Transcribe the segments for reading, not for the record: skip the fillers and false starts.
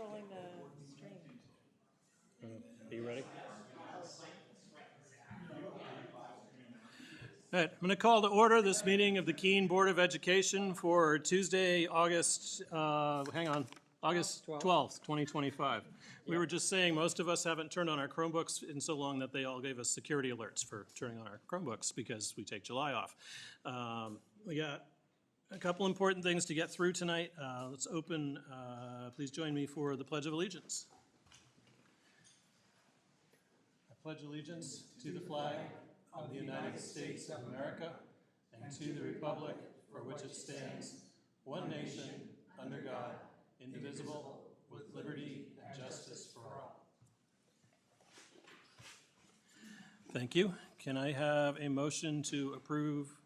controlling the stream? Are you ready? All right, I'm going to call to order this meeting of the Keene Board of Education for Tuesday, August 12th, 2025. We were just saying most of us haven't turned on our Chromebooks in so long that they all gave us security alerts for turning on our Chromebooks because we take July off. We got a couple important things to get through tonight. Let's open, please join me for the Pledge of Allegiance. I pledge allegiance to the flag of the United States of America and to the republic for which it stands, one nation, under God, indivisible, with liberty and justice for all. Thank you. Can I have a motion to approve,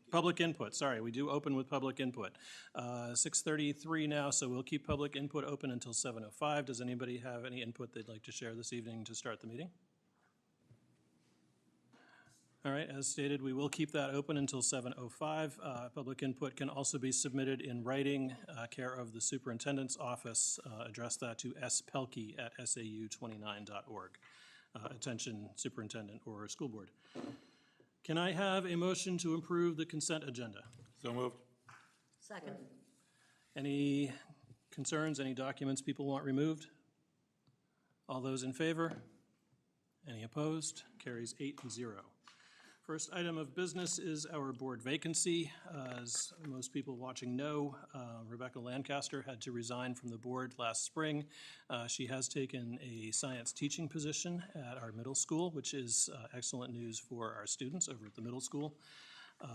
public input, sorry, we do open with public input. 6:33 now, so we'll keep public input open until 7:05. Does anybody have any input they'd like to share this evening to start the meeting? All right, as stated, we will keep that open until 7:05. Public input can also be submitted in writing, care of the superintendent's office. Address that to spelkey@sau29.org. Attention superintendent or school board. Can I have a motion to approve the consent agenda? So moved. Second. Any concerns, any documents people want removed? All those in favor? Any opposed? Carries 8-0. First item of business is our board vacancy. As most people watching know, Rebecca Lancaster had to resign from the board last spring. She has taken a science teaching position at our middle school, which is excellent news for our students over at the middle school.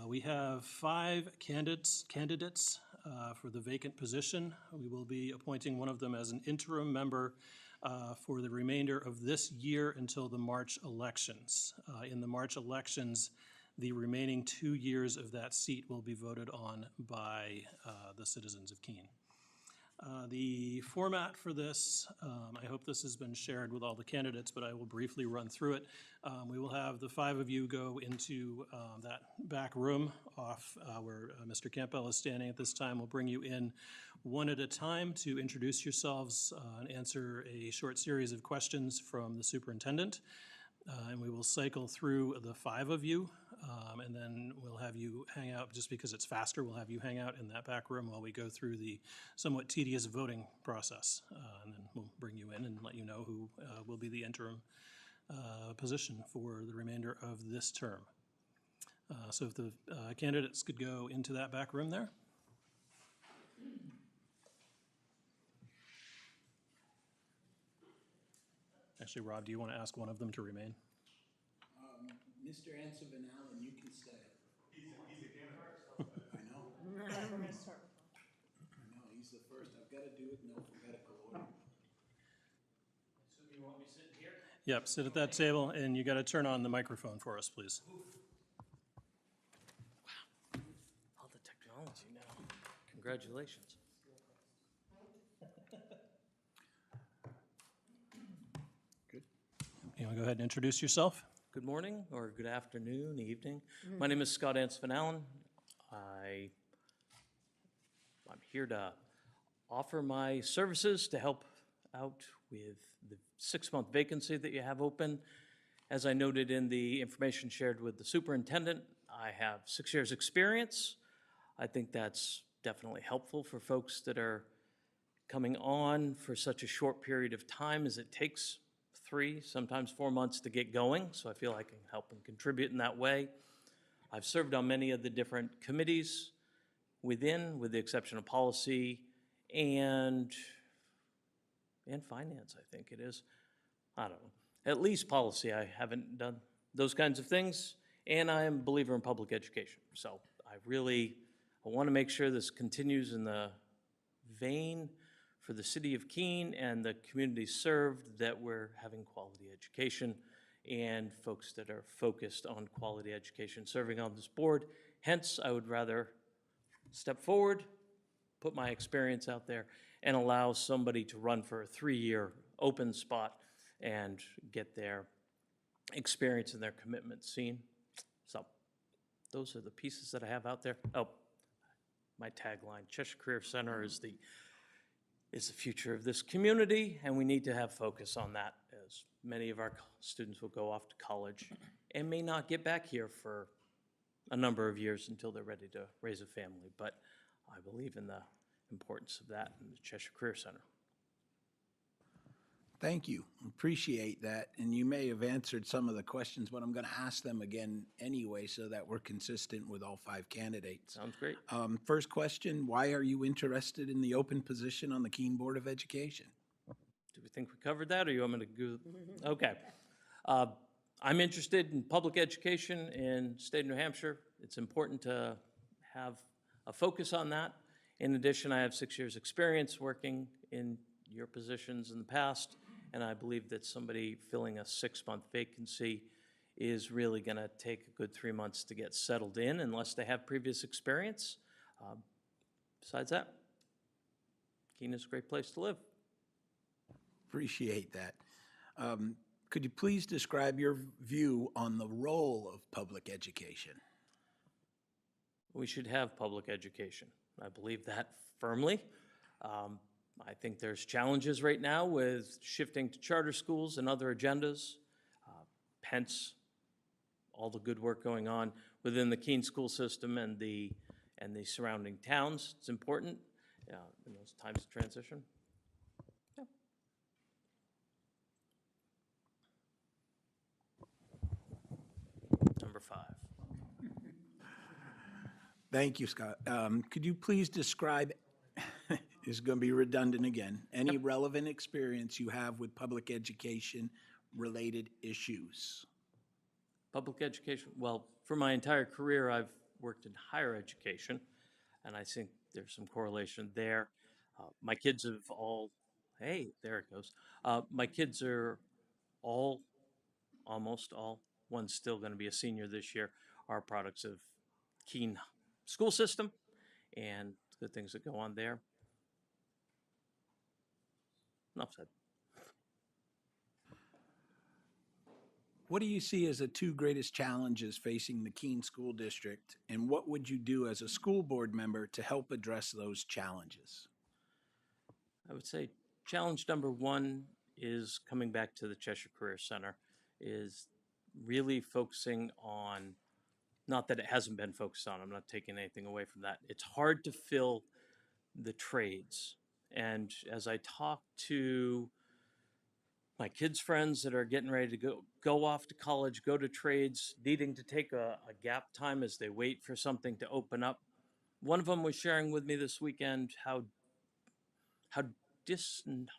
We have 5 candidates for the vacant position. We will be appointing one of them as an interim member for the remainder of this year until the March elections. In the March elections, the remaining 2 years of that seat will be voted on by the citizens of Keene. The format for this, I hope this has been shared with all the candidates, but I will briefly run through it. We will have the 5 of you go into that back room off where Mr. Campbell is standing at this time. We'll bring you in one at a time to introduce yourselves and answer a short series of questions from the superintendent. And we will cycle through the 5 of you, and then we'll have you hang out, just because it's faster, we'll have you hang out in that back room while we go through the somewhat tedious voting process. And then we'll bring you in and let you know who will be the interim position for the remainder of this term. So if the candidates could go into that back room there. Actually, Rob, do you want to ask one of them to remain? Mr. Ansavanallen, you can stay. He's a candidate. I know. We're gonna start with them. I know, he's the first. I've got to do it in alphabetical order. Assume you want me sitting here? Yep, sit at that table, and you got to turn on the microphone for us, please. Wow, all the technology now. Congratulations. You want to go ahead and introduce yourself? Good morning, or good afternoon, evening. My name is Scott Ansavanallen. I'm here to offer my services to help out with the 6-month vacancy that you have open. As I noted in the information shared with the superintendent, I have 6 years' experience. I think that's definitely helpful for folks that are coming on for such a short period of time as it takes 3, sometimes 4 months to get going, so I feel I can help and contribute in that way. I've served on many of the different committees with the exception of policy and finance, I think it is. I don't know. At least policy, I haven't done those kinds of things, and I am a believer in public education. So I want to make sure this continues in the vein for the city of Keene and the community served, that we're having quality education and folks that are focused on quality education serving on this board. Hence, I would rather step forward, put my experience out there, and allow somebody to run for a 3-year open spot and get their experience and their commitment seen. So those are the pieces that I have out there. Oh, my tagline, Cheshire Career Center, is the is the future of this community, and we need to have focus on that, as many of our students will go off to college and may not get back here for a number of years until they're ready to raise a family. But I believe in the importance of that in the Cheshire Career Center. Thank you. Appreciate that. And you may have answered some of the questions, but I'm going to ask them again anyway so that we're consistent with all 5 candidates. Sounds great. First question, why are you interested in the open position on the Keene Board of Education? Do we think we covered that, or you want me to go? Okay. I'm interested in public education in the state of New Hampshire. It's important to have a focus on that. In addition, I have 6 years' experience working in your positions in the past, and I believe that somebody filling a 6-month vacancy is really going to take a good 3 months to get settled in unless they have previous experience. Besides that, Keene is a great place to live. Appreciate that. Could you please describe your view on the role of public education? We should have public education. I believe that firmly. I think there's challenges right now with shifting to charter schools and other agendas, hence all the good work going on within the Keene school system and the surrounding towns. It's important in those times of transition. Yeah. Number 5. Thank you, Scott. Could you please describe, this is going to be redundant again, any relevant experience you have with public education related issues? Public education, well, for my entire career, I've worked in higher education, and I think there's some correlation there. My kids have all, hey, there it goes. My kids are all, almost all, one's still going to be a senior this year, are products of Keene school system and good things that go on there. Enough said. What do you see as the 2 greatest challenges facing the Keene School District, and what would you do as a school board member to help address those challenges? I would say challenge number 1 is coming back to the Cheshire Career Center, is really focusing on, not that it hasn't been focused on, I'm not taking anything away from that. It's hard to fill the trades. And as I talk to my kids' friends that are getting ready to go off to college, go to trades, needing to take a gap time as they wait for something to open up. One of them was sharing with me this weekend how disheartened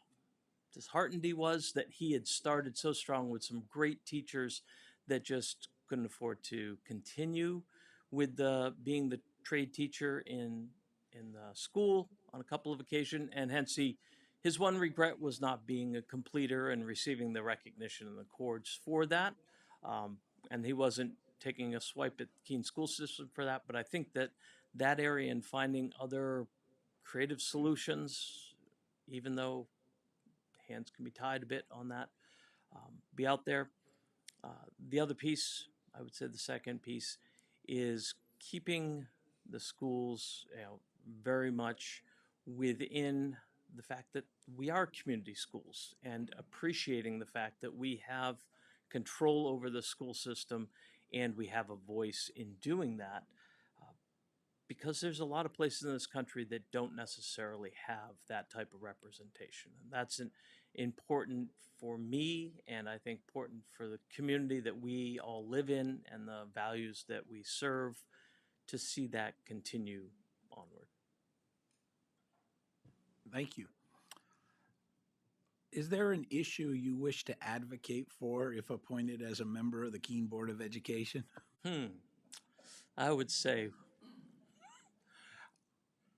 he was that he had started so strong with some great teachers that just couldn't afford to continue with being the trade teacher in the school on a couple of occasions, and hence his one regret was not being a completer and receiving the recognition and the cords for that. And he wasn't taking a swipe at the Keene school system for that, but I think that area and finding other creative solutions, even though hands can be tied a bit on that, be out there. The other piece, I would say the second piece, is keeping the schools very much within the fact that we are community schools and appreciating the fact that we have control over the school system and we have a voice in doing that, because there's a lot of places in this country that don't necessarily have that type of representation. And that's important for me, and I think important for the community that we all live in and the values that we serve, to see that continue onward. Thank you. Is there an issue you wish to advocate for if appointed as a member of the Keene Board of Education? I would say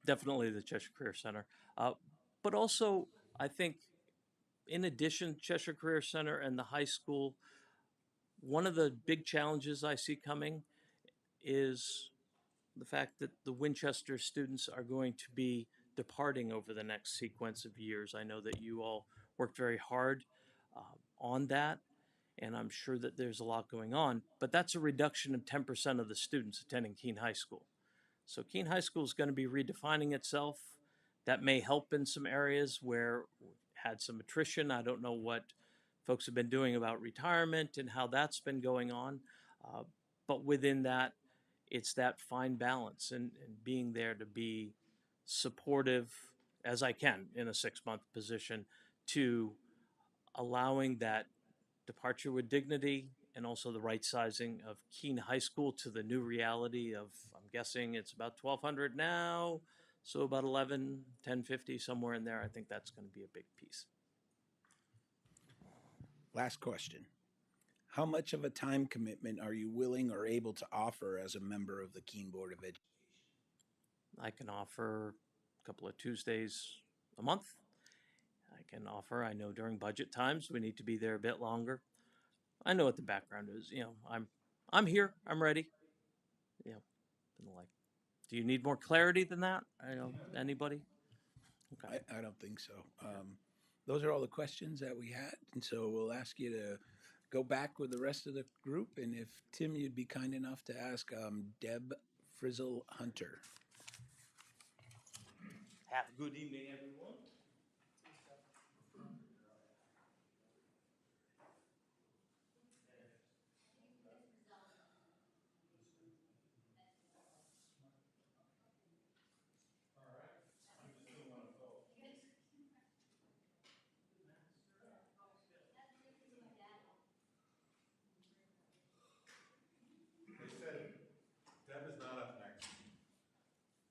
definitely the Cheshire Career Center. But also, I think, in addition, Cheshire Career Center and the high school, one of the big challenges I see coming is the fact that the Winchester students are going to be departing over the next sequence of years. I know that you all worked very hard on that, and I'm sure that there's a lot going on, but that's a reduction of 10% of the students attending Keene High School. So Keene High School is going to be redefining itself. That may help in some areas where we had some attrition. I don't know what folks have been doing about retirement and how that's been going on. Uh, but within that, it's that fine balance and being there to be supportive as I can in a 6-month position, to allowing that departure with dignity and also the right sizing of Keene High School to the new reality of, I'm guessing it's about 1,200 now, so about 1050, somewhere in there. I think that's going to be a big piece. Last question. How much of a time commitment are you willing or able to offer as a member of the Keene Board of Education? I can offer a couple of Tuesdays a month. I can offer, I know during budget times, we need to be there a bit longer. I know what the background is. I'm here, I'm ready. And like, do you need more clarity than that? Anybody? Okay. I don't think so. Those are all the questions that we had, and so we'll ask you to go back with the rest of the group, and if, Tim, you'd be kind enough to ask Deb Frizzle-Hunter. Have a good evening, everyone. They said Deb is not up next.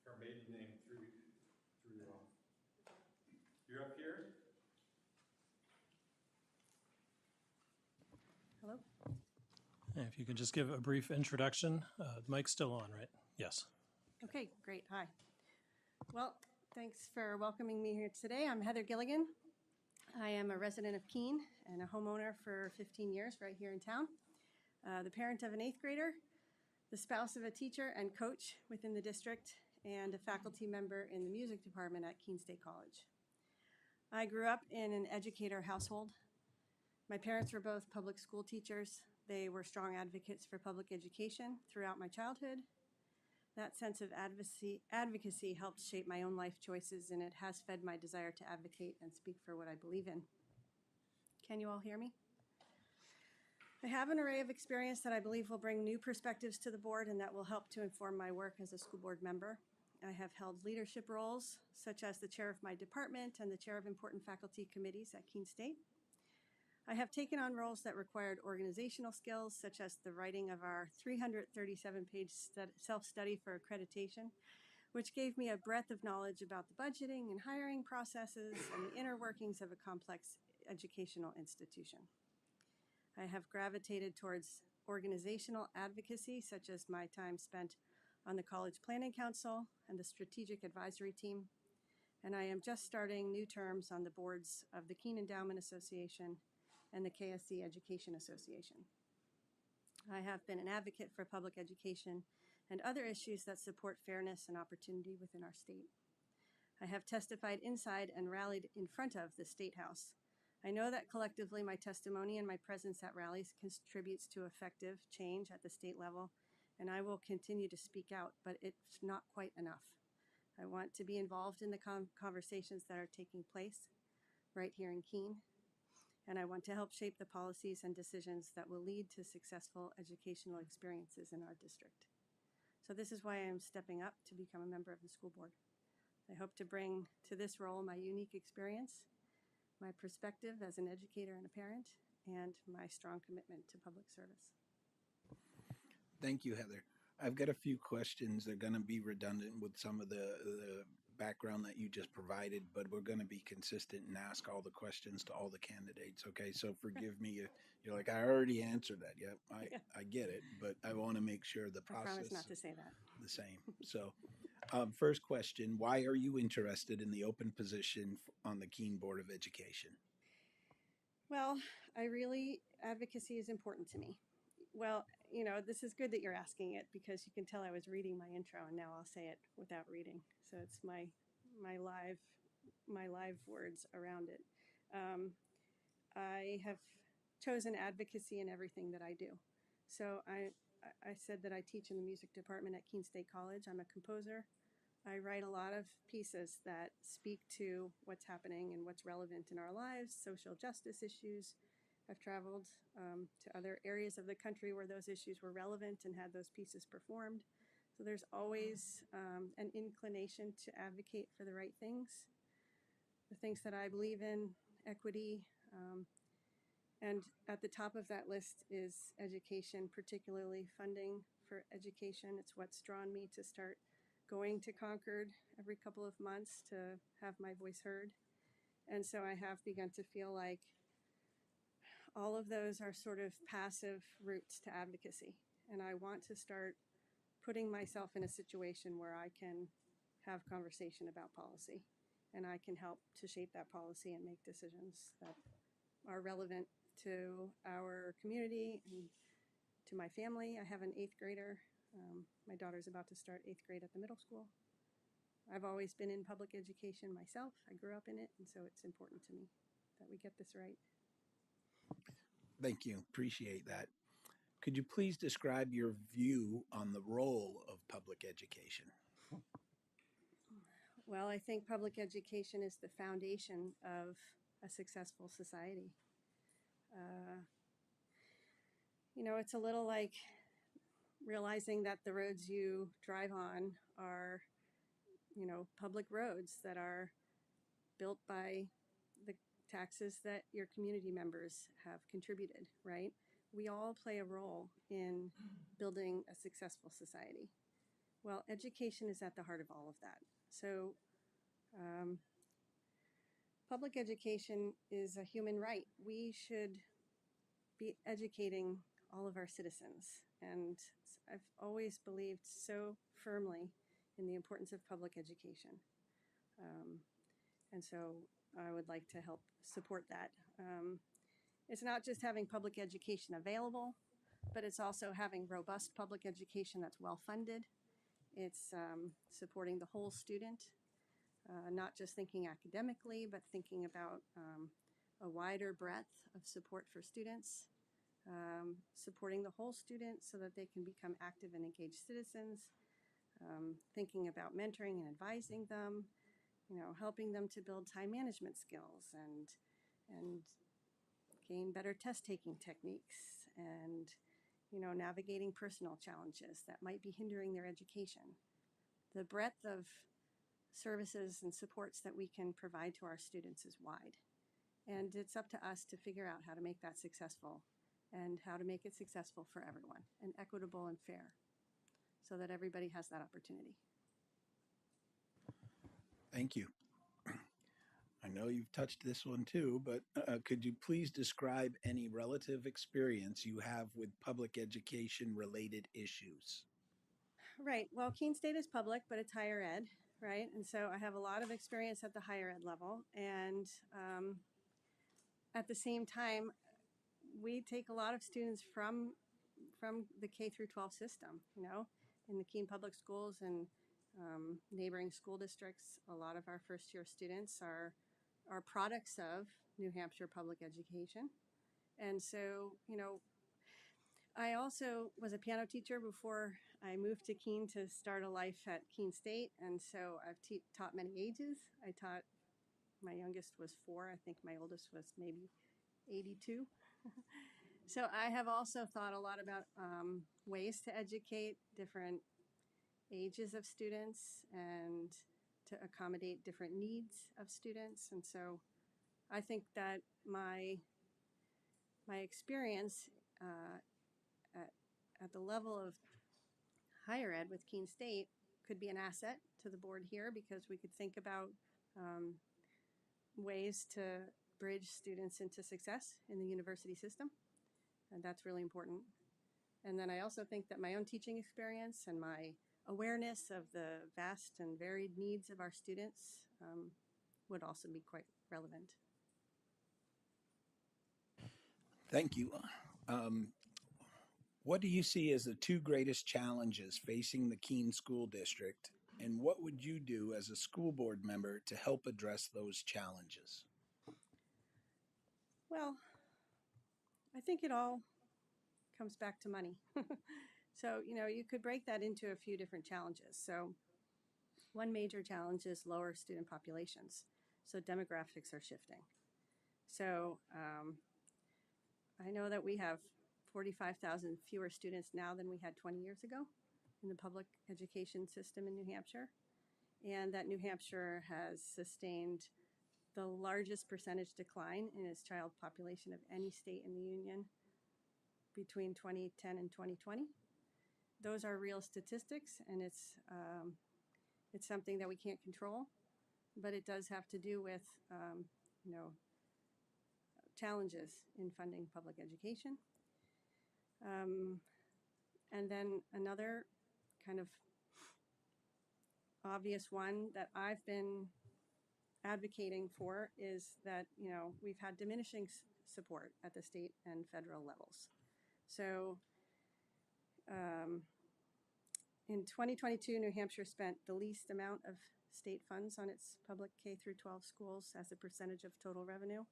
Her maiden name threw you off. You're up here? Hello? If you could just give a brief introduction. The mic's still on, right? Yes. Okay, great. Hi. Well, thanks for welcoming me here today. I'm Heather Gilligan. I am a resident of Keene and a homeowner for 15 years right here in town. The parent of an 8th grader, the spouse of a teacher and coach within the district, and a faculty member in the music department at Keene State College. I grew up in an educator household. My parents were both public school teachers. They were strong advocates for public education throughout my childhood. That sense of advocacy helped shape my own life choices, and it has fed my desire to advocate and speak for what I believe in. Can you all hear me? I have an array of experience that I believe will bring new perspectives to the board and that will help to inform my work as a school board member. I have held leadership roles, such as the chair of my department and the chair of important faculty committees at Keene State. I have taken on roles that required organizational skills, such as the writing of our 337-page self-study for accreditation, which gave me a breadth of knowledge about the budgeting and hiring processes and the inner workings of a complex educational institution. I have gravitated towards organizational advocacy, such as my time spent on the College Planning Council and the Strategic Advisory Team. And I am just starting new terms on the boards of the Keene Endowment Association and the KSC Education Association. I have been an advocate for public education and other issues that support fairness and opportunity within our state. I have testified inside and rallied in front of the State House. I know that collectively my testimony and my presence at rallies contributes to effective change at the state level, and I will continue to speak out, but it's not quite enough. I want to be involved in the conversations that are taking place right here in Keene, and I want to help shape the policies and decisions that will lead to successful educational experiences in our district. So this is why I am stepping up to become a member of the school board. I hope to bring to this role my unique experience, my perspective as an educator and a parent, and my strong commitment to public service. Thank you, Heather. I've got a few questions. They're going to be redundant with some of the background that you just provided, but we're going to be consistent and ask all the questions to all the candidates, okay? So forgive me if you're like, I already answered that. Yep, I get it, but I want to make sure the process I promise not to say that. the same. So first question, why are you interested in the open position on the Keene Board of Education? Well, advocacy is important to me. Well, this is good that you're asking it because you can tell I was reading my intro and now I'll say it without reading. So it's my live words around it. I have chosen advocacy in everything that I do. So I said that I teach in the music department at Keene State College. I'm a composer, I write a lot of pieces that speak to what's happening and what's relevant in our lives, social justice issues. I've traveled to other areas of the country where those issues were relevant and had those pieces performed. So there's always an inclination to advocate for the right things, the things that I believe in, equity. And at the top of that list is education, particularly funding for education. It's what's drawn me to start going to Concord every couple of months to have my voice heard. And so I have begun to feel like all of those are sort of passive routes to advocacy. And I want to start putting myself in a situation where I can have conversation about policy and I can help to shape that policy and make decisions that are relevant to our community and to my family. I have an 8th grader. My daughter's about to start 8th grade at the middle school. I've always been in public education myself. I grew up in it, and so it's important to me that we get this right. Thank you. Appreciate that. Could you please describe your view on the role of public education? Well, I think public education is the foundation of a successful society. It's a little like realizing that the roads you drive on are, public roads that are built by the taxes that your community members have contributed, right? We all play a role in building a successful society. Well, education is at the heart of all of that. So public education is a human right. We should be educating all of our citizens. And I've always believed so firmly in the importance of public education. And so I would like to help support that. It's not just having public education available, but it's also having robust public education that's well funded. It's supporting the whole student, not just thinking academically, but thinking about a wider breadth of support for students, supporting the whole student so that they can become active and engaged citizens, thinking about mentoring and advising them, helping them to build time management skills and gain better test-taking techniques and, navigating personal challenges that might be hindering their education. The breadth of services and supports that we can provide to our students is wide. And it's up to us to figure out how to make that successful and how to make it successful for everyone and equitable and fair so that everybody has that opportunity. Thank you. I know you've touched this one too, but could you please describe any relative experience you have with public education related issues? Right. Well, Keene State is public, but it's higher ed, right? And so I have a lot of experience at the higher ed level. And at the same time, we take a lot of students from the K through 12 system, in the Keene Public Schools and neighboring school districts. A lot of our first year students are products of New Hampshire public education. And so, I also was a piano teacher before I moved to Keene to start a life at Keene State. And so I've taught many ages. My youngest was 4. I think my oldest was maybe 82. So I have also thought a lot about ways to educate different ages of students and to accommodate different needs of students. And so I think that my experience at the level of higher ed with Keene State could be an asset to the board here because we could think about ways to bridge students into success in the university system. And that's really important. And then I also think that my own teaching experience and my awareness of the vast and varied needs of our students would also be quite relevant. Thank you. What do you see as the 2 greatest challenges facing the Keene School District, and what would you do as a school board member to help address those challenges? Well, I think it all comes back to money. So, you could break that into a few different challenges. So One major challenge is lower student populations. So demographics are shifting. So I know that we have 45,000 fewer students now than we had 20 years ago in the public education system in New Hampshire, and that New Hampshire has sustained the largest percentage decline in its child population of any state in the union between 2010 and 2020. Those are real statistics, and it's something that we can't control, but it does have to do with challenges in funding public education. And then another kind of obvious one that I've been advocating for is that, we've had diminishing support at the state and federal levels. So in 2022, New Hampshire spent the least amount of state funds on its public K through 12 schools as a percentage of total revenue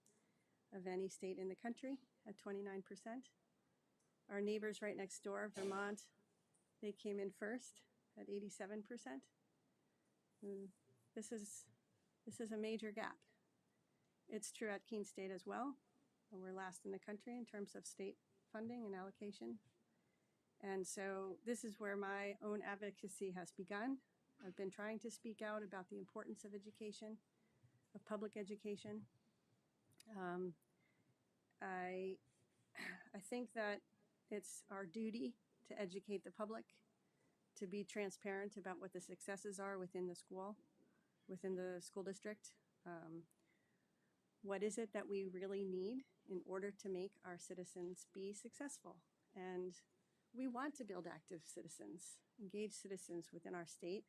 of any state in the country at 29%. Our neighbors right next door, Vermont, they came in first at 87%. And this is a major gap. It's true at Keene State as well. We're last in the country in terms of state funding and allocation. And so this is where my own advocacy has begun. I've been trying to speak out about the importance of education, of public education. I think that it's our duty to educate the public, to be transparent about what the successes are within the school district. What is it that we really need in order to make our citizens be successful? And we want to build active citizens, engaged citizens within our state.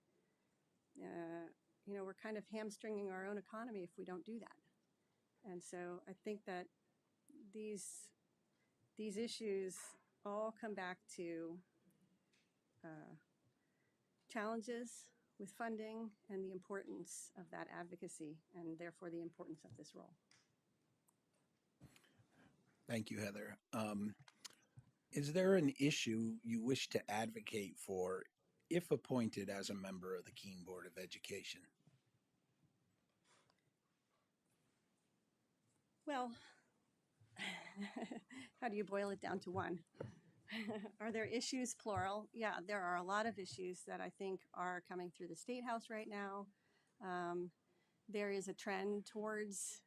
We're kind of hamstringing our own economy if we don't do that. And so I think that these issues all come back to challenges with funding and the importance of that advocacy, and therefore the importance of this role. Thank you, Heather. Is there an issue you wish to advocate for if appointed as a member of the Keene Board of Education? Well, how do you boil it down to one? Are there issues, plural? Yeah, there are a lot of issues that I think are coming through the State House right now. There is a trend towards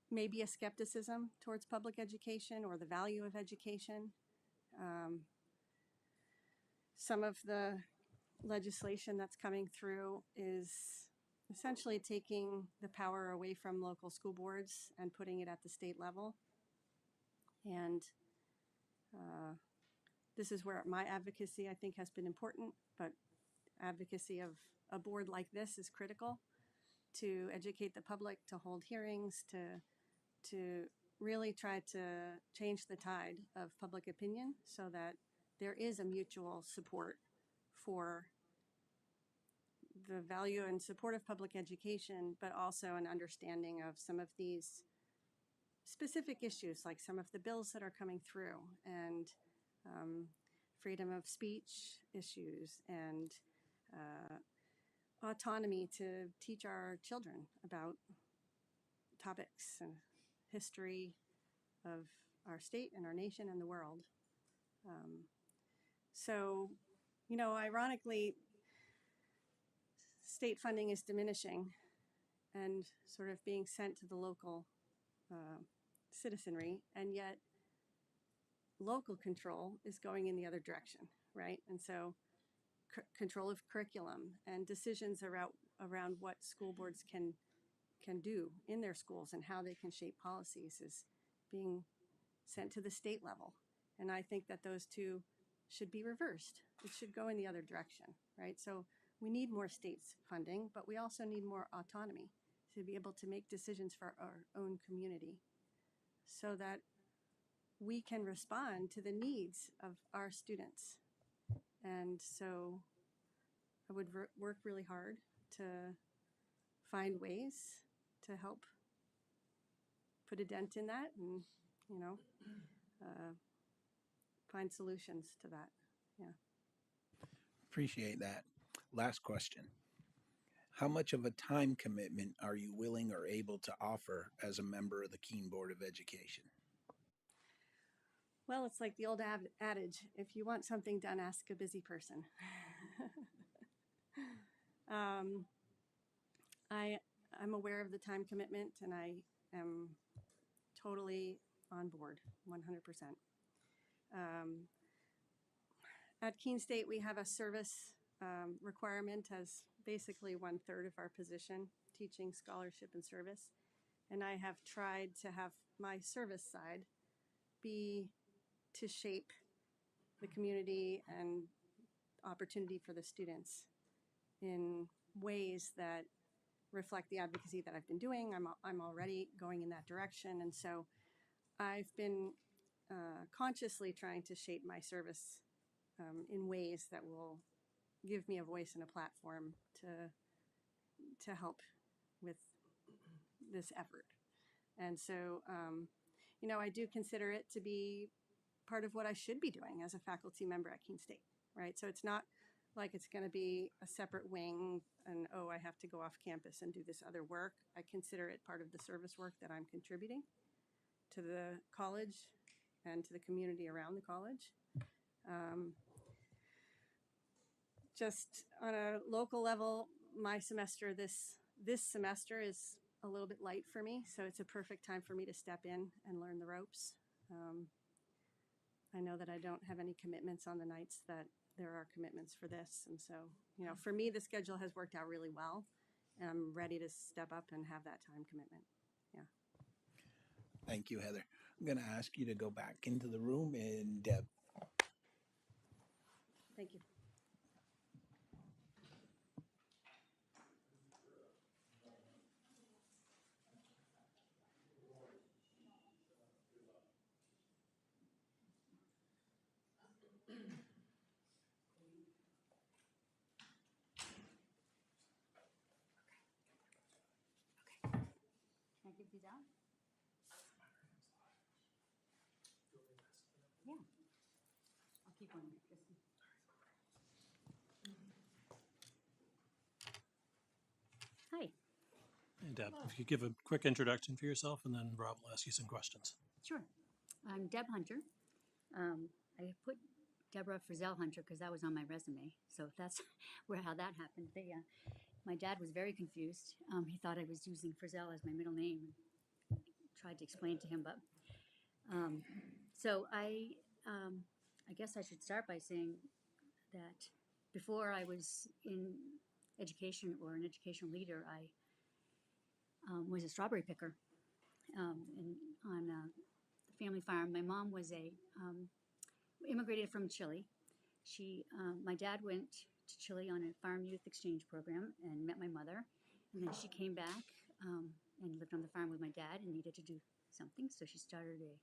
maybe a skepticism towards public education or the value of education. Some of the legislation that's coming through is essentially taking the power away from local school boards and putting it at the state level. And this is where my advocacy, I think, has been important, but advocacy of a board like this is critical to educate the public, to hold hearings, to really try to change the tide of public opinion so that there is a mutual support for the value and support of public education, but also an understanding of some of these specific issues, like some of the bills that are coming through, and freedom of speech issues, and autonomy to teach our children about topics and history of our state and our nation and the world. So, ironically, state funding is diminishing and sort of being sent to the local citizenry, and yet local control is going in the other direction, right? And so control of curriculum and decisions around what school boards can do in their schools and how they can shape policies is being sent to the state level. And I think that those two should be reversed. It should go in the other direction, right? So we need more state funding, but we also need more autonomy to be able to make decisions for our own community so that we can respond to the needs of our students. And so I would work really hard to find ways to help put a dent in that and, find solutions to that. Yeah. Appreciate that. Last question. How much of a time commitment are you willing or able to offer as a member of the Keene Board of Education? Well, it's like the old adage, if you want something done, ask a busy person. I'm aware of the time commitment, and I am totally on board, 100%. At Keene State, we have a service requirement as basically 1/3 of our position, teaching, scholarship, and service. And I have tried to have my service side be to shape the community and opportunity for the students in ways that reflect the advocacy that I've been doing. I'm already going in that direction. And so I've been consciously trying to shape my service in ways that will give me a voice and a platform to help with this effort. And so, I do consider it to be part of what I should be doing as a faculty member at Keene State, right? So it's not like it's going to be a separate wing and, oh, I have to go off campus and do this other work. I consider it part of the service work that I'm contributing to the college and to the community around the college. Just on a local level, my semester this semester is a little bit light for me, so it's a perfect time for me to step in and learn the ropes. I know that I don't have any commitments on the nights that there are commitments for this, and so, for me, the schedule has worked out really well, and I'm ready to step up and have that time commitment. Yeah. Thank you, Heather. I'm going to ask you to go back into the room, and Deb. Thank you. Can I give these out? Yeah. I'll keep one. Hi. Hey, Deb, if you could give a quick introduction for yourself, and then Rob will ask you some questions. Sure. I'm Deb Hunter. I put Deborah Frizzell Hunter because that was on my resume. So that's how that happened. My dad was very confused. He thought I was using Frizzell as my middle name. Tried to explain to him, but so I guess I should start by saying that before I was in education or an educational leader, I was a strawberry picker on the family farm. My mom was immigrated from Chile. My dad went to Chile on a farm youth exchange program and met my mother, and then she came back and lived on the farm with my dad and needed to do something, so she started a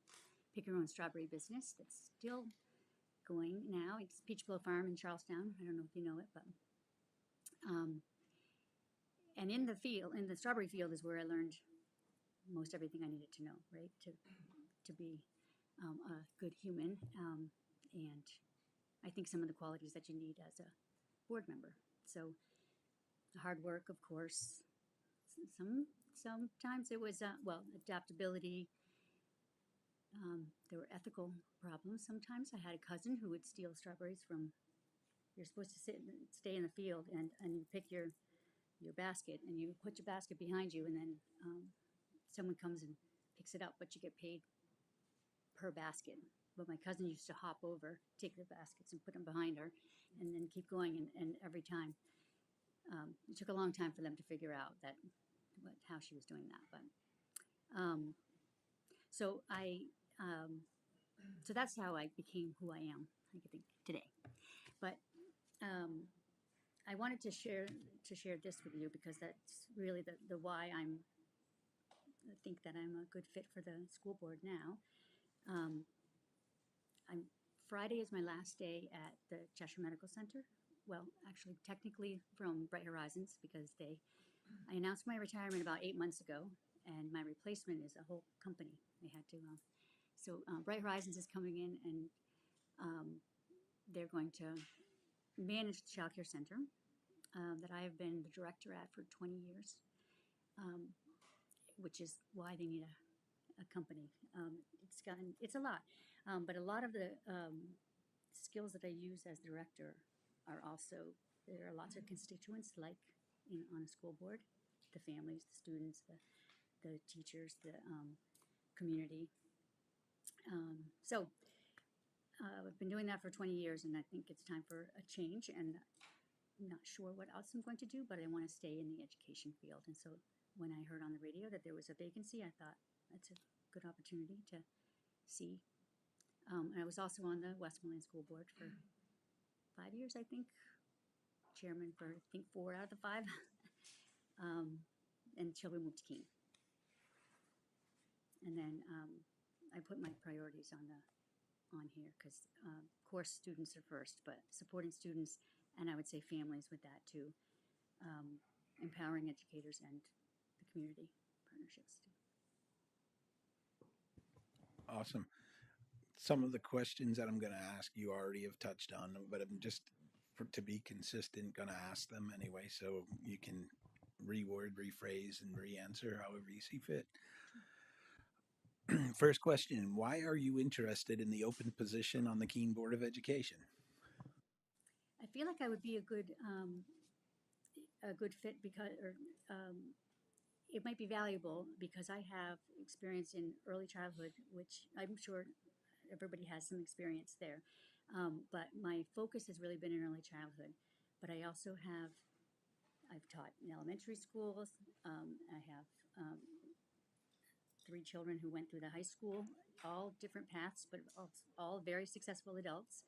pick your own strawberry business that's still going now. It's Peach Blow Farm in Charlestown. I don't know if you know it, but and in the strawberry field is where I learned most everything I needed to know, right, to be a good human, and I think some of the qualities that you need as a board member. So hard work, of course. Sometimes it was adaptability. There were ethical problems. Sometimes I had a cousin who would steal strawberries from. You're supposed to stay in the field, and you pick your basket, and you put your basket behind you, and then someone comes and picks it up, but you get paid per basket. But my cousin used to hop over, take the baskets and put them behind her, and then keep going, and every time. It took a long time for them to figure out how she was doing that, but so that's how I became who I am, I think, today. But I wanted to share this with you because that's really the why I think that I'm a good fit for the school board now. Friday is my last day at the Cheshire Medical Center. Well, actually, technically from Bright Horizons, because I announced my retirement about 8 months ago, and my replacement is a whole company. They had to, so Bright Horizons is coming in, and they're going to manage the child care center, that I have been the director at for 20 years, which is why they need a company. It's a lot, but a lot of the skills that I use as director are also, there are lots of constituents like on a school board, the families, the students, the teachers, the community. So I've been doing that for 20 years, and I think it's time for a change, and I'm not sure what else I'm going to do, but I want to stay in the education field. And so when I heard on the radio that there was a vacancy, I thought that's a good opportunity to see. And I was also on the Westmoreland School Board for 5 years, I think. Chairman for, I think, 4 out of the 5. Until we moved to Keene. And then I put my priorities on here because, of course, students are first, but supporting students, and I would say families with that too, empowering educators and the community partnerships too. Awesome. Some of the questions that I'm going to ask you already have touched on, but I'm just, to be consistent, going to ask them anyway, so you can reword, rephrase, and re-answer however you see fit. First question, why are you interested in the open position on the Keene Board of Education? I feel like I would be a good fit because, it might be valuable because I have experience in early childhood, which I'm sure everybody has some experience there. But my focus has really been in early childhood. But I also I've taught in elementary schools. I have 3 children who went through the high school, all different paths, but all very successful adults.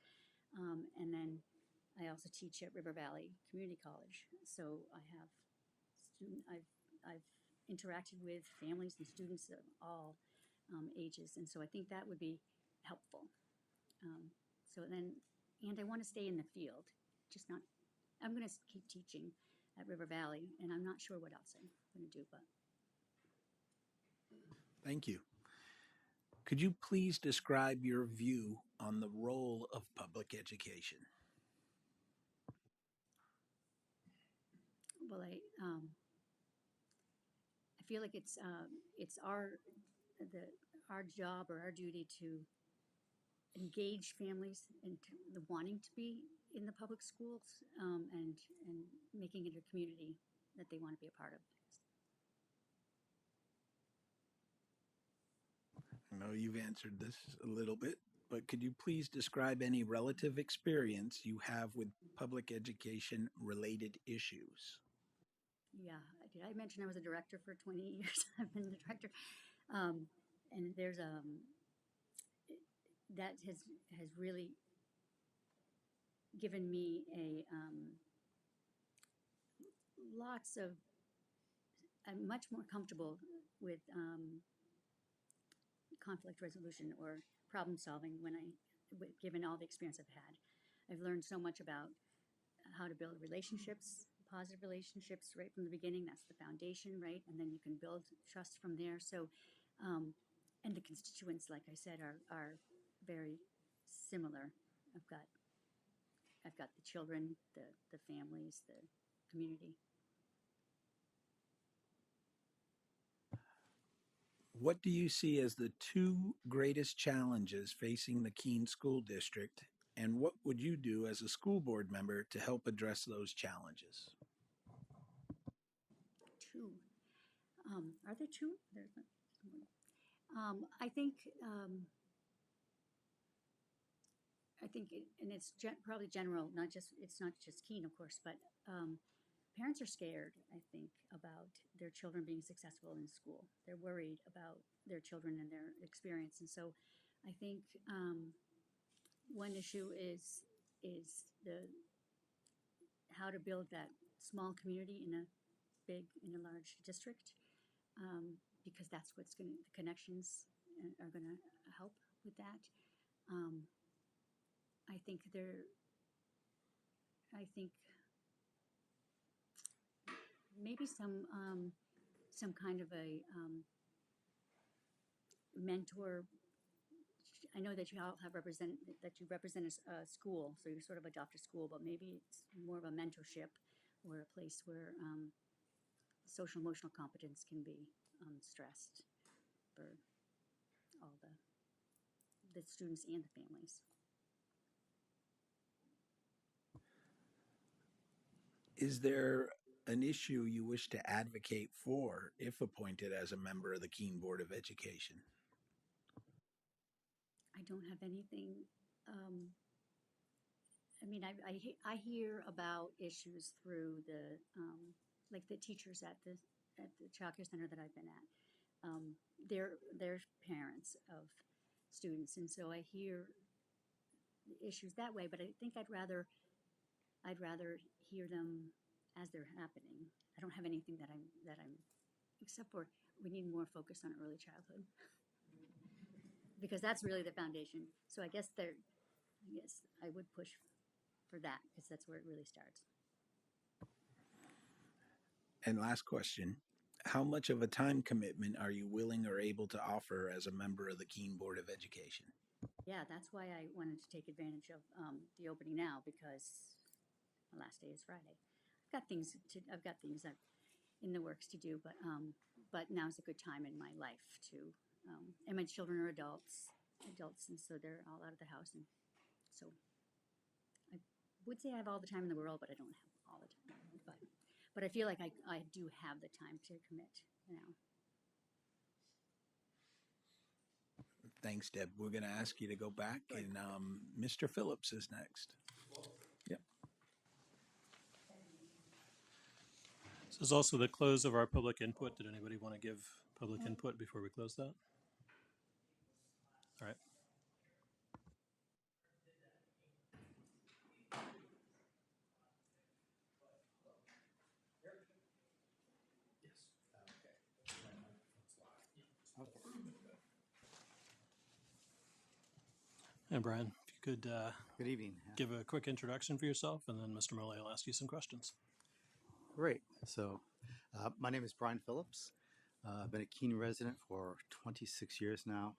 And then I also teach at River Valley Community College. So I have I've interacted with families and students of all ages, and so I think that would be helpful. And I want to stay in the field, just not. I'm going to keep teaching at River Valley, and I'm not sure what else I'm going to do, but. Thank you. Could you please describe your view on the role of public education? Well, I feel like it's our job or our duty to engage families into the wanting to be in the public schools and making it a community that they want to be a part of. I know you've answered this a little bit, but could you please describe any relative experience you have with public education related issues? Yeah, did I mention I was a director for 20 years? I've been the director. And there's that has really given me I'm much more comfortable with conflict resolution or problem solving given all the experience I've had. I've learned so much about how to build relationships, positive relationships right from the beginning. That's the foundation, right? And then you can build trust from there. So, and the constituents, like I said, are very similar. I've got the children, the families, the community. What do you see as the 2 greatest challenges facing the Keene School District, and what would you do as a school board member to help address those challenges? 2. Are there 2? I think and it's probably general, it's not just Keene, of course, but parents are scared, I think, about their children being successful in school. They're worried about their children and their experience. And so I think one issue is how to build that small community in a large district, because that's the connections are going to help with that. I think maybe some kind of a mentor. I know that you all have represent a school, so you sort of adopt a school, but maybe it's more of a mentorship or a place where social emotional competence can be stressed for all the students and the families. Is there an issue you wish to advocate for if appointed as a member of the Keene Board of Education? I don't have anything. I mean, I hear about issues through the like the teachers at the child care center that I've been at. They're parents of students, and so I hear issues that way. But I think I'd rather hear them as they're happening. I don't have anything that I'm except for we need more focus on early childhood because that's really the foundation. So I guess I would push for that because that's where it really starts. And last question, how much of a time commitment are you willing or able to offer as a member of the Keene Board of Education? Yeah, that's why I wanted to take advantage of the opening now because my last day is Friday. I've got things in the works to do, but now's a good time in my life to. And my children are adults, and so they're all out of the house, and so I would say I have all the time in the world, but I don't have all the time. But I feel like I do have the time to commit now. Thanks, Deb. We're going to ask you to go back, and Mr. Phillips is next. Yep. This is also the close of our public input. Did anybody want to give public input before we close that? All right. And Brian, if you could Good evening. give a quick introduction for yourself, and then Mr. Morley will ask you some questions. Great. So, my name is Brian Phillips. I've been a Keene resident for 26 years now.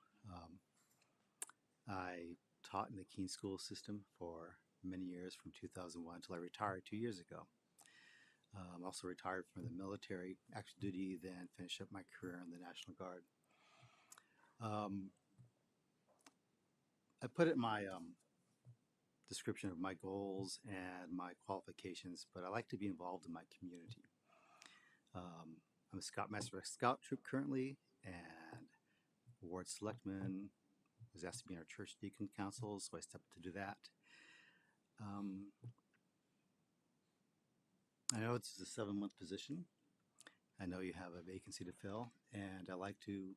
I taught in the Keene school system for many years, from 2001 until I retired 2 years ago. I'm also retired from the military, active duty, then finished up my career in the National Guard. I put it in my description of my goals and my qualifications, but I like to be involved in my community. I'm a Scoutmaster of a Scout Troop currently, and Ward Selectman, was asked to be in our church deacon council, so I stepped to do that. I know this is a 7-month position. I know you have a vacancy to fill, and I like to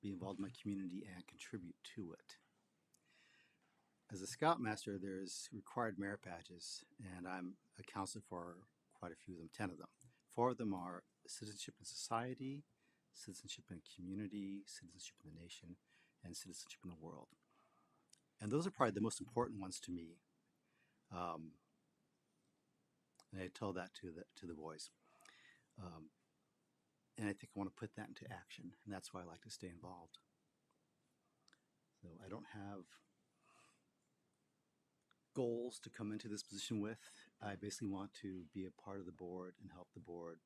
be involved in my community and contribute to it. As a Scoutmaster, there's required merit badges, and I'm a counselor for quite a few of them, 10 of them. 4 of them are citizenship in society, citizenship in community, citizenship in the nation, and citizenship in the world. And those are probably the most important ones to me. And I tell that to the boys. And I think I want to put that into action, and that's why I like to stay involved. So I don't have goals to come into this position with. I basically want to be a part of the board and help the board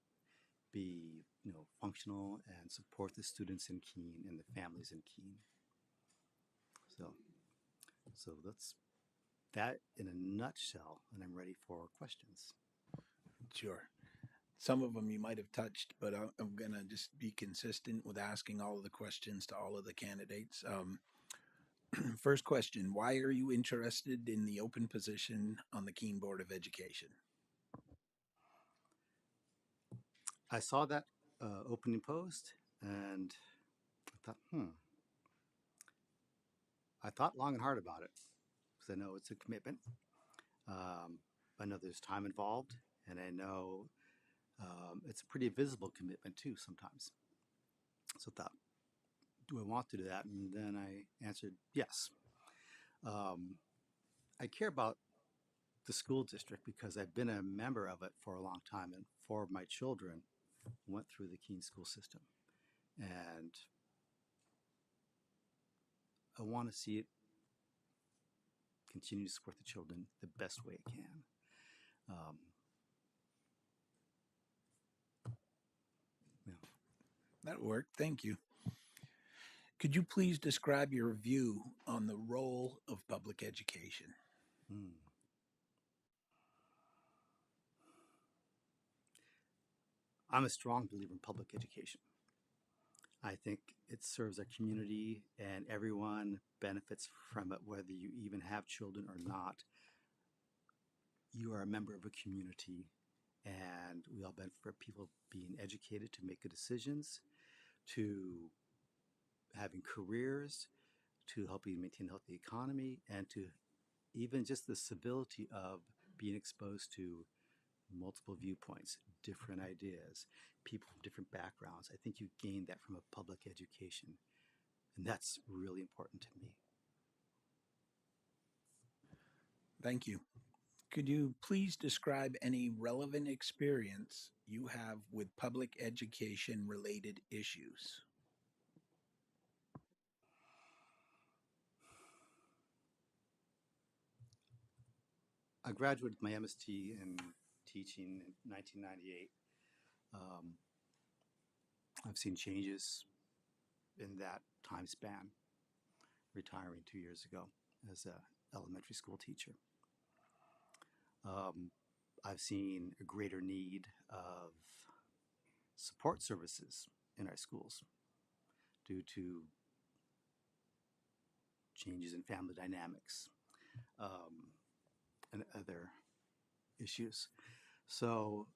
be, functional and support the students in Keene and the families in Keene. So that's that in a nutshell, and I'm ready for questions. Sure. Some of them you might have touched, but I'm going to just be consistent with asking all of the questions to all of the candidates. First question, why are you interested in the open position on the Keene Board of Education? I saw that opening post, and I thought, I thought long and hard about it, because I know it's a commitment. I know there's time involved, and I know it's a pretty visible commitment too sometimes. So I thought, do I want to do that? And then I answered yes. I care about the school district because I've been a member of it for a long time, and 4 of my children went through the Keene school system. And I want to see it continue to support the children the best way it can. Um, yeah. That worked. Thank you. Could you please describe your view on the role of public education? Hmm. I'm a strong believer in public education. I think it serves our community and everyone benefits from it, whether you even have children or not. You are a member of a community, and we all benefit from people being educated to make good decisions, to having careers, to helping maintain a healthy economy, and to even just the civility of being exposed to multiple viewpoints, different ideas, people from different backgrounds. I think you gain that from a public education, and that's really important to me. Thank you. Could you please describe any relevant experience you have with public education related issues? I graduated my MST in teaching in 1998. I've seen changes in that time span, retiring 2 years ago as an elementary school teacher. I've seen a greater need of support services in our schools due to changes in family dynamics and other issues. So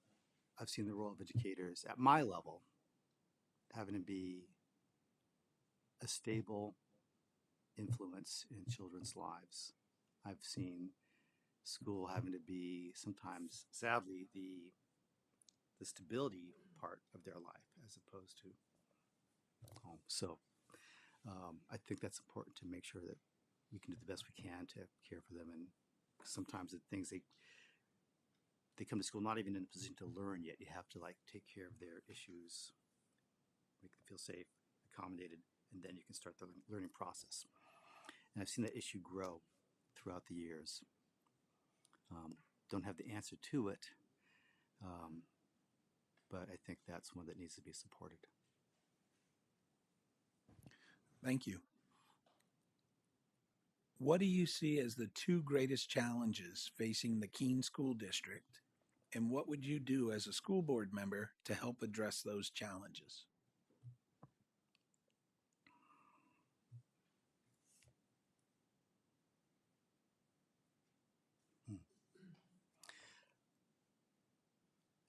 I've seen the role of educators at my level having to be a stable influence in children's lives. I've seen school having to be sometimes, sadly, the stability part of their life as opposed to home. So I think that's important to make sure that we can do the best we can to care for them. And sometimes the things they come to school not even in a position to learn yet. You have to like take care of their issues, make them feel safe, accommodated, and then you can start the learning process. And I've seen that issue grow throughout the years. Don't have the answer to it, but I think that's one that needs to be supported. Thank you. What do you see as the two greatest challenges facing the Keene School District, and what would you do as a school board member to help address those challenges?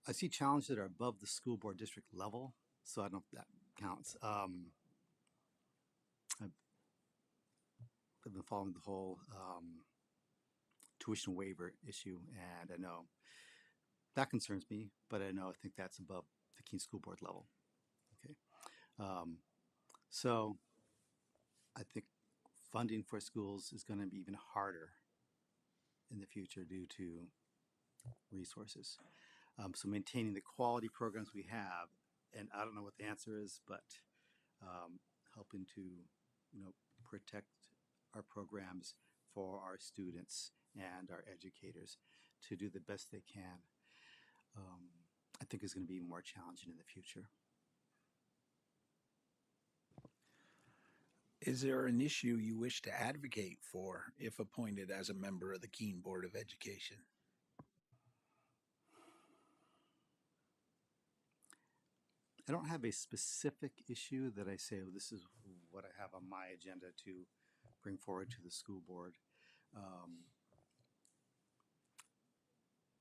I see challenges that are above the school board district level, so I don't know if that counts. I've been following the whole tuition waiver issue, and I know that concerns me, but I think that's above the Keene School Board level. Okay, so I think funding for schools is going to be even harder in the future due to resources. So maintaining the quality programs we have, and I don't know what the answer is, but helping to, protect our programs for our students and our educators to do the best they can, I think is going to be more challenging in the future. Is there an issue you wish to advocate for if appointed as a member of the Keene Board of Education? I don't have a specific issue that I say, oh, this is what I have on my agenda to bring forward to the school board.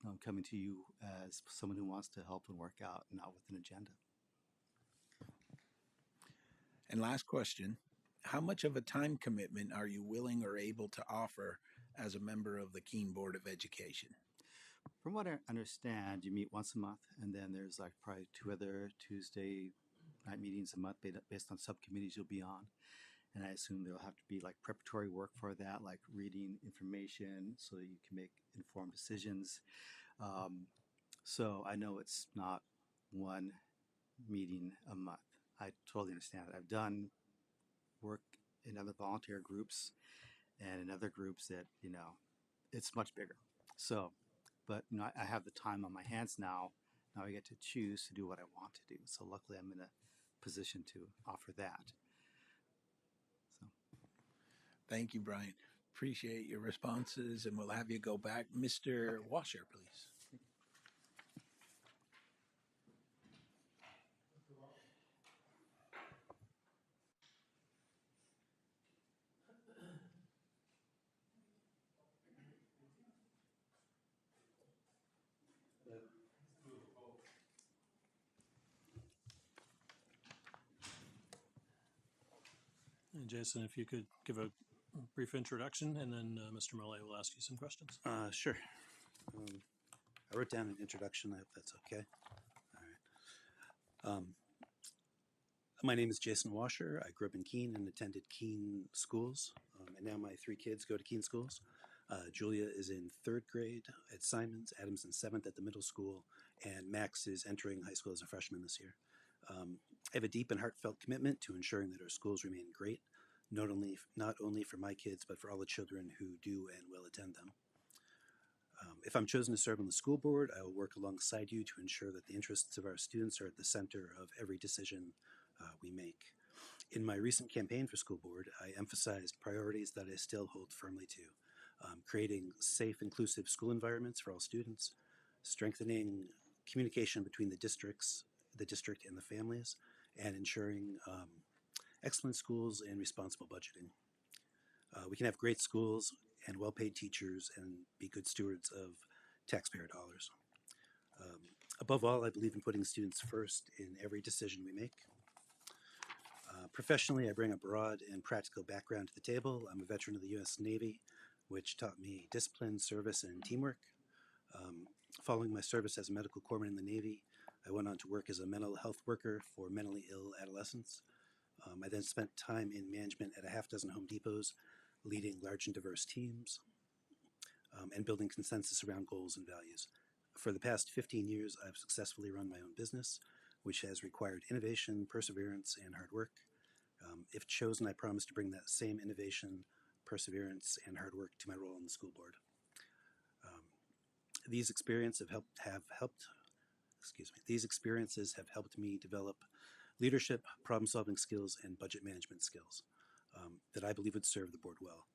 I'm coming to you as someone who wants to help and work out, not with an agenda. And last question, how much of a time commitment are you willing or able to offer as a member of the Keene Board of Education? From what I understand, you meet once a month, and then there's like probably 2 other Tuesday night meetings a month based on subcommittees you'll be on. And I assume there'll have to be like preparatory work for that, like reading information so that you can make informed decisions. So I know it's not one meeting a month. I totally understand it. I've done work in other volunteer groups and in other groups that, it's much bigger. So but I have the time on my hands now. Now I get to choose to do what I want to do. So luckily I'm in a position to offer that. So. Thank you, Brian. Appreciate your responses, and we'll have you go back. Mr. Washer, please. And Jason, if you could give a brief introduction, and then Mr. Millay will ask you some questions. Sure. I wrote down an introduction. I hope that's okay. All right. My name is Jason Washer. I grew up in Keene and attended Keene schools. And now my 3 kids go to Keene schools. Julia is in 3rd grade at Simons, Adam's in 7th at the middle school, and Max is entering high school as a freshman this year. I have a deep and heartfelt commitment to ensuring that our schools remain great, not only for my kids, but for all the children who do and will attend them. If I'm chosen to serve on the school board, I will work alongside you to ensure that the interests of our students are at the center of every decision we make. In my recent campaign for school board, I emphasized priorities that I still hold firmly to. Creating safe, inclusive school environments for all students, strengthening communication between the district and the families, and ensuring excellent schools and responsible budgeting. We can have great schools and well-paid teachers and be good stewards of taxpayer dollars. Above all, I believe in putting students first in every decision we make. Professionally, I bring a broad and practical background to the table. I'm a veteran of the U.S. Navy, which taught me discipline, service, and teamwork. Following my service as a medical corpsman in the Navy, I went on to work as a mental health worker for mentally ill adolescents. I then spent time in management at a half dozen Home Depots, leading large and diverse teams, and building consensus around goals and values. For the past 15 years, I've successfully run my own business, which has required innovation, perseverance, and hard work. If chosen, I promise to bring that same innovation, perseverance, and hard work to my role on the school board. These experiences have helped me develop leadership, problem-solving skills, and budget management skills that I believe would serve the board well.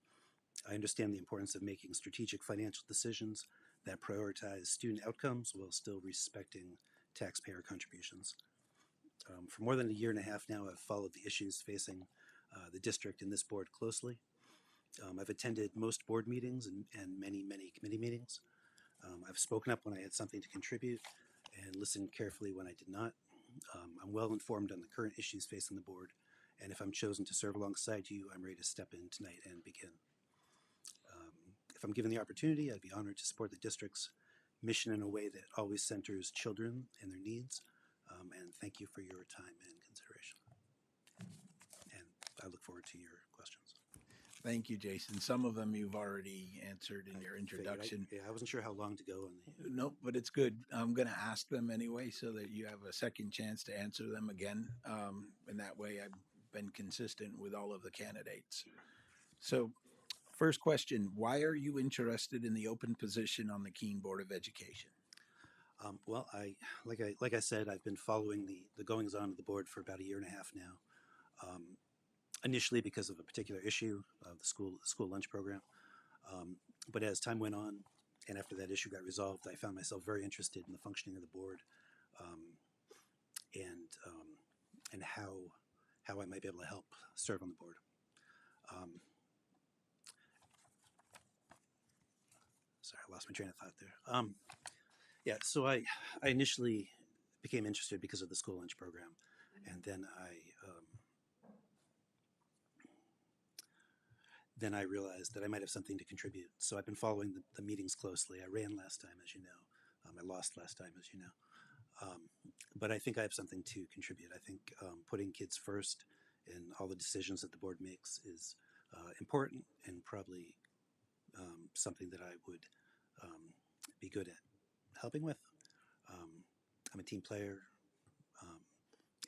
I understand the importance of making strategic financial decisions that prioritize student outcomes while still respecting taxpayer contributions. For more than a year and a half now, I've followed the issues facing the district and this board closely. I've attended most board meetings and many, many committee meetings. I've spoken up when I had something to contribute and listened carefully when I did not. I'm well informed on the current issues facing the board, and if I'm chosen to serve alongside you, I'm ready to step in tonight and begin. If I'm given the opportunity, I'd be honored to support the district's mission in a way that always centers children and their needs. And thank you for your time and consideration. And I look forward to your questions. Thank you, Jason. Some of them you've already answered in your introduction. I wasn't sure how long to go. Nope, but it's good. I'm going to ask them anyway so that you have a second chance to answer them again. And that way I've been consistent with all of the candidates. So first question, why are you interested in the open position on the Keene Board of Education? Well, like I said, I've been following the goings-on of the board for about a year and a half now. Initially because of a particular issue of the school lunch program, but as time went on, and after that issue got resolved, I found myself very interested in the functioning of the board, and how I might be able to help serve on the board. Sorry, I lost my train of thought there. Yeah, so I initially became interested because of the school lunch program, and then I realized that I might have something to contribute. So I've been following the meetings closely. I ran last time, as you know. I lost last time, as you know. But I think I have something to contribute. I think putting kids first in all the decisions that the board makes is important and probably something that I would be good at helping with. I'm a team player,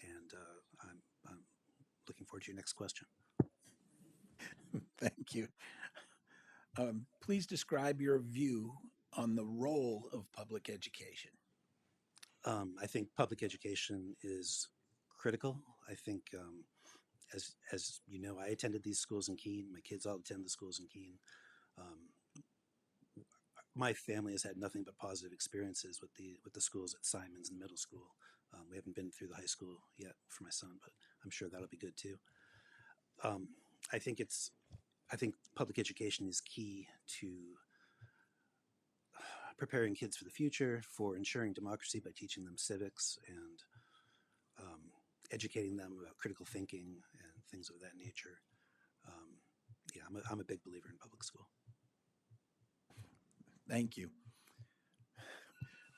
and I'm looking forward to your next question. Thank you. Please describe your view on the role of public education? I think public education is critical. I think, as you know, I attended these schools in Keene. My kids all attend the schools in Keene. Um, my family has had nothing but positive experiences with the schools at Simons and middle school. We haven't been through the high school yet for my son, but I'm sure that'll be good too. I think public education is key to preparing kids for the future, for ensuring democracy by teaching them civics and educating them about critical thinking and things of that nature. Yeah, I'm a big believer in public school. Thank you.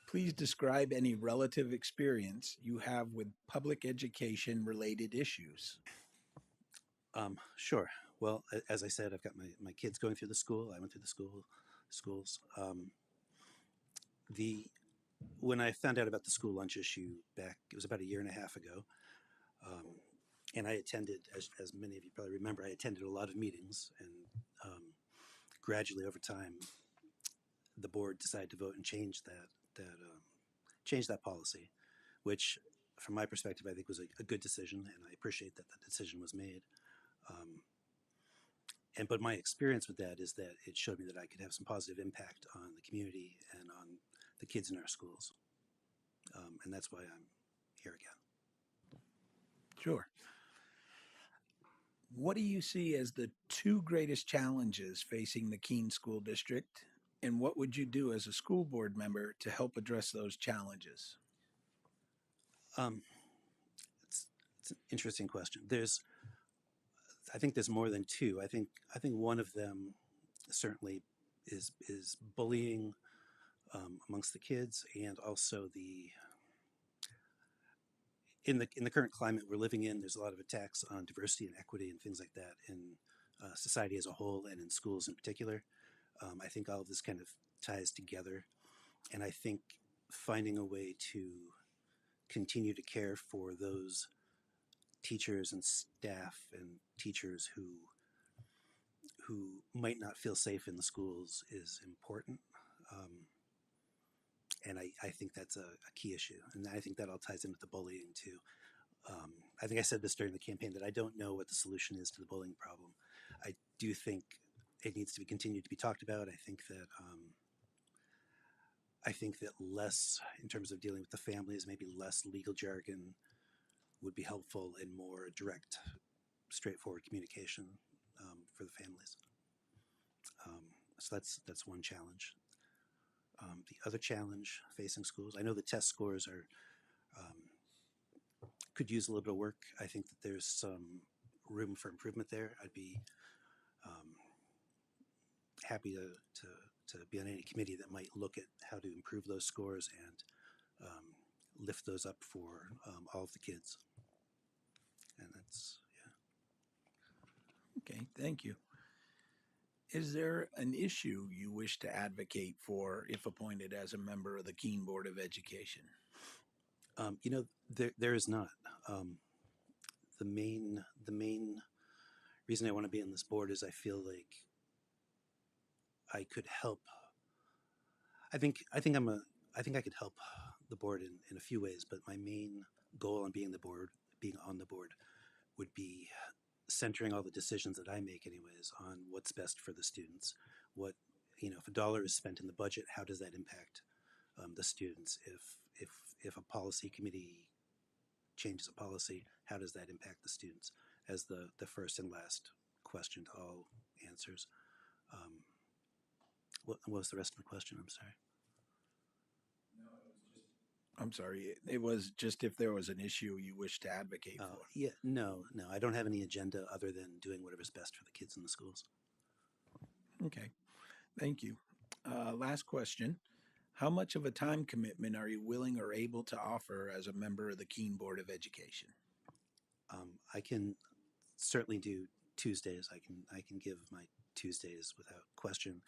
Please describe any relative experience you have with public education related issues. Sure. Well, as I said, I've got my kids going through the school. I went through the schools. When I found out about the school lunch issue back, it was about a year and a half ago, and I attended, as many of you probably remember, I attended a lot of meetings, and gradually over time, the board decided to vote and change that policy, which, from my perspective, I think was a good decision, and I appreciate that the decision was made. But my experience with that is that it showed me that I could have some positive impact on the community and on the kids in our schools. And that's why I'm here again. Sure. What do you see as the two greatest challenges facing the Keene School District, and what would you do as a school board member to help address those challenges? It's an interesting question. I think there's more than two. I think one of them certainly is bullying amongst the kids, and also in the current climate we're living in, there's a lot of attacks on diversity and equity and things like that in society as a whole and in schools in particular. I think all of this kind of ties together, and I think finding a way to continue to care for those teachers and staff and teachers who might not feel safe in the schools is important. And I think that's a key issue. And I think that all ties in with the bullying too. I think I said this during the campaign that I don't know what the solution is to the bullying problem. I do think it needs to be continued to be talked about. I think that less, in terms of dealing with the families, maybe less legal jargon would be helpful, and more direct, straightforward communication for the families. So that's one challenge. The other challenge facing schools, I know the test scores could use a little bit of work. I think that there's some room for improvement there. I'd be happy to be on any committee that might look at how to improve those scores and lift those up for all of the kids. And that's, yeah. Okay, thank you. Is there an issue you wish to advocate for if appointed as a member of the Keene Board of Education? There is not. The main reason I want to be on this board is I feel like I could help. I think I could help the board in a few ways, but my main goal on being on the board would be centering all the decisions that I make anyways on what's best for the students. If $1 is spent in the budget, how does that impact the students? If a policy committee changes a policy, how does that impact the students? As the first and last question to all answers. What was the rest of the question? I'm sorry. I'm sorry, it was just if there was an issue you wish to advocate for. Yeah, no, I don't have any agenda other than doing whatever's best for the kids in the schools. Okay, thank you. Last question. How much of a time commitment are you willing or able to offer as a member of the Keene Board of Education? I can certainly do Tuesdays. I can give my Tuesdays without question.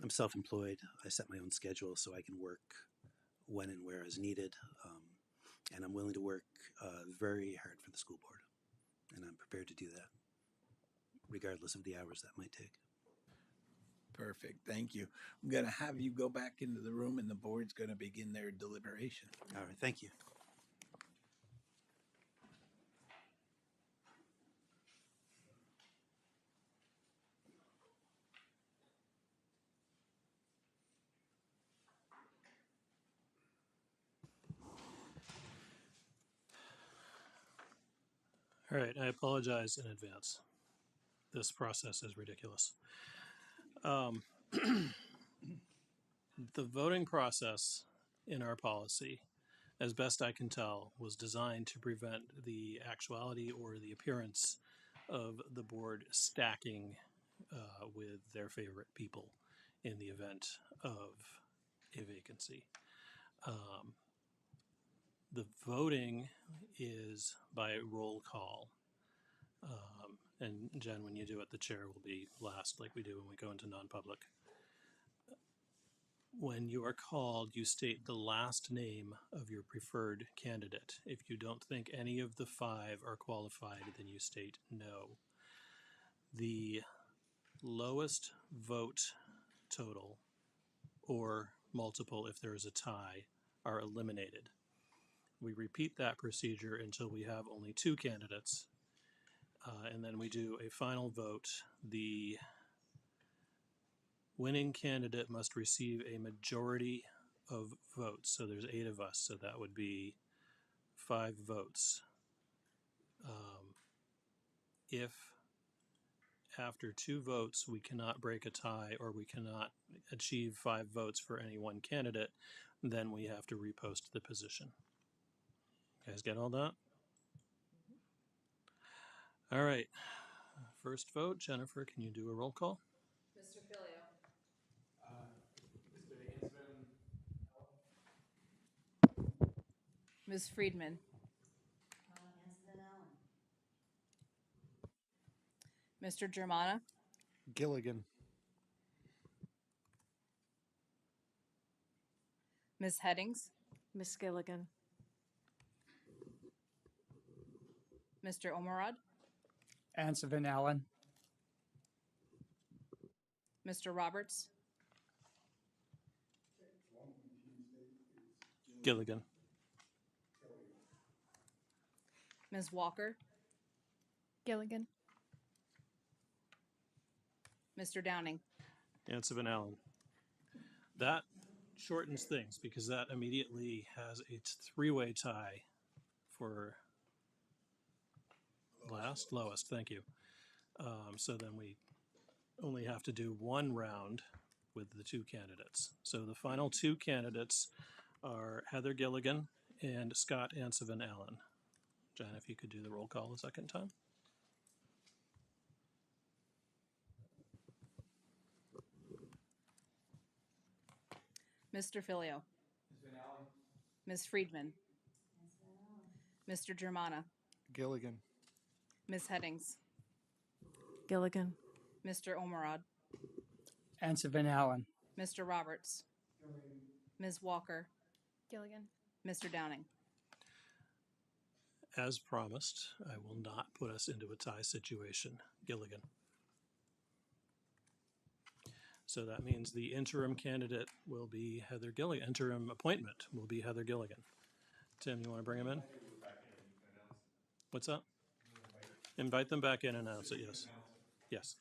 I'm self-employed. I set my own schedule so I can work when and where is needed. And I'm willing to work very hard for the school board. And I'm prepared to do that, regardless of the hours that might take. Perfect. Thank you. I'm going to have you go back into the room and the board's going to begin their deliberation. All right, thank you. All right, I apologize in advance. This process is ridiculous. The voting process in our policy, as best I can tell, was designed to prevent the actuality or the appearance of the board stacking with their favorite people in the event of a vacancy. The voting is by roll call. And Jen, when you do it, the chair will be last, like we do when we go into non-public. When you are called, you state the last name of your preferred candidate. If you don't think any of the 5 are qualified, then you state no. The lowest vote total, or multiple if there is a tie, are eliminated. We repeat that procedure until we have only 2 candidates, and then we do a final vote. The winning candidate must receive a majority of votes. So there's 8 of us, so that would be 5 votes. If after 2 votes we cannot break a tie or we cannot achieve 5 votes for any one candidate, then we have to repost the position. You guys get all that? All right. First vote, Jennifer, can you do a roll call? Mr. Filio. Ms. Friedman. Mr. Germana. Gilligan. Ms. Headings. Miss Gilligan. Mr. Omerod. Ansevin Allen. Mr. Roberts. Gilligan. Ms. Walker. Gilligan. Mr. Downing. Ansevin Allen. That shortens things because that immediately has a 3-way tie for lowest, thank you. So then we only have to do 1 round with the 2 candidates. So the final 2 candidates are Heather Gilligan and Scott Ansevin Allen. Jen, if you could do the roll call a second time. Mr. Filio. Ms. Friedman. Mr. Germana. Gilligan. Ms. Headings. Gilligan. Mr. Omerod. Ansevin Allen. Mr. Roberts. Ms. Walker. Gilligan. Mr. Downing. As promised, I will not put us into a tie situation. Gilligan. So that means the interim candidate will be Heather Gilligan. Interim appointment will be Heather Gilligan. Tim, you want to bring him in? What's that? Invite them back in and announce it, yes. Yes.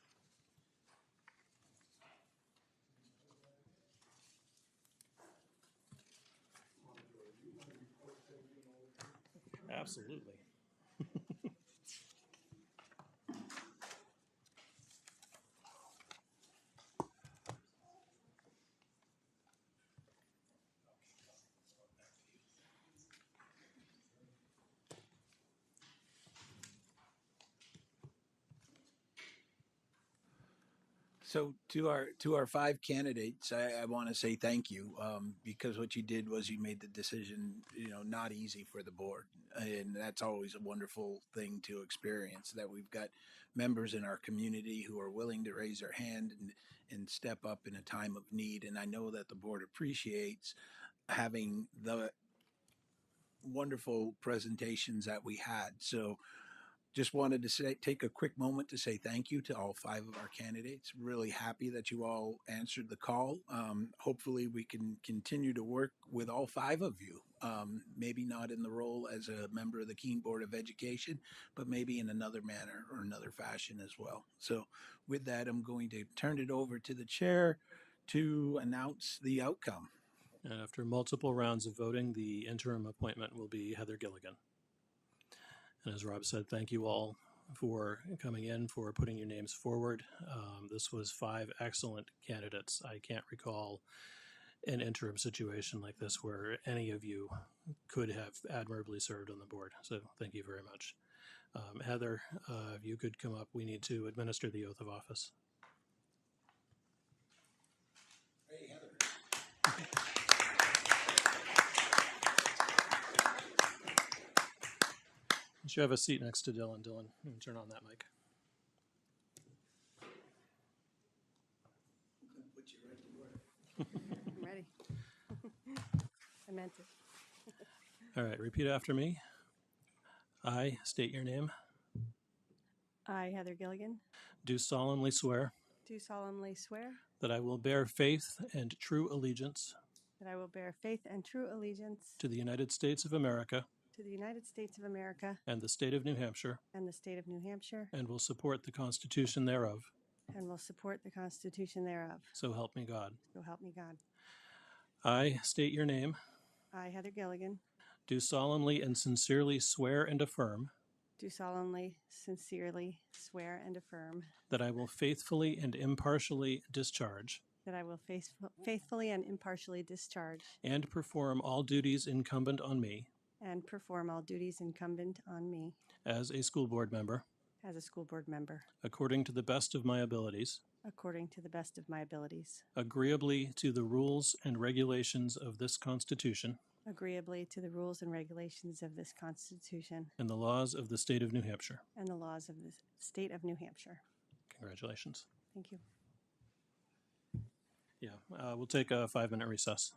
Absolutely. So to our 5 candidates, I want to say thank you because what you did was you made the decision, not easy for the board, and that's always a wonderful thing to experience. That we've got members in our community who are willing to raise their hand and step up in a time of need, and I know that the board appreciates having the wonderful presentations that we had. So Just wanted to take a quick moment to say thank you to all 5 of our candidates. Really happy that you all answered the call. Hopefully we can continue to work with all 5 of you. Maybe not in the role as a member of the Keene Board of Education, but maybe in another manner or another fashion as well. So with that, I'm going to turn it over to the chair to announce the outcome. And after multiple rounds of voting, the interim appointment will be Heather Gilligan. And as Rob said, thank you all for coming in, for putting your names forward. This was 5 excellent candidates. I can't recall an interim situation like this where any of you could have admirably served on the board. So thank you very much. Heather, if you could come up, we need to administer the oath of office. Hey, Heather. You should have a seat next to Dylan. Dylan, turn on that mic. Put you right to work. I'm ready. I meant it. All right, repeat after me. I state your name. I, Heather Gilligan, Do solemnly swear do solemnly swear that I will bear faith and true allegiance that I will bear faith and true allegiance to the United States of America to the United States of America and the state of New Hampshire, and the state of New Hampshire, and will support the Constitution thereof. and will support the Constitution thereof. So help me God. So help me God. I state your name. I, Heather Gilligan, Do solemnly and sincerely swear and affirm do solemnly, sincerely swear and affirm that I will faithfully and impartially discharge that I will faithfully and impartially discharge and perform all duties incumbent on me and perform all duties incumbent on me as a school board member, as a school board member, according to the best of my abilities, according to the best of my abilities, agreeably to the rules and regulations of this Constitution agreeably to the rules and regulations of this Constitution and the laws of the state of New Hampshire. and the laws of the state of New Hampshire. Congratulations. Thank you. Yeah, we'll take a 5-minute recess.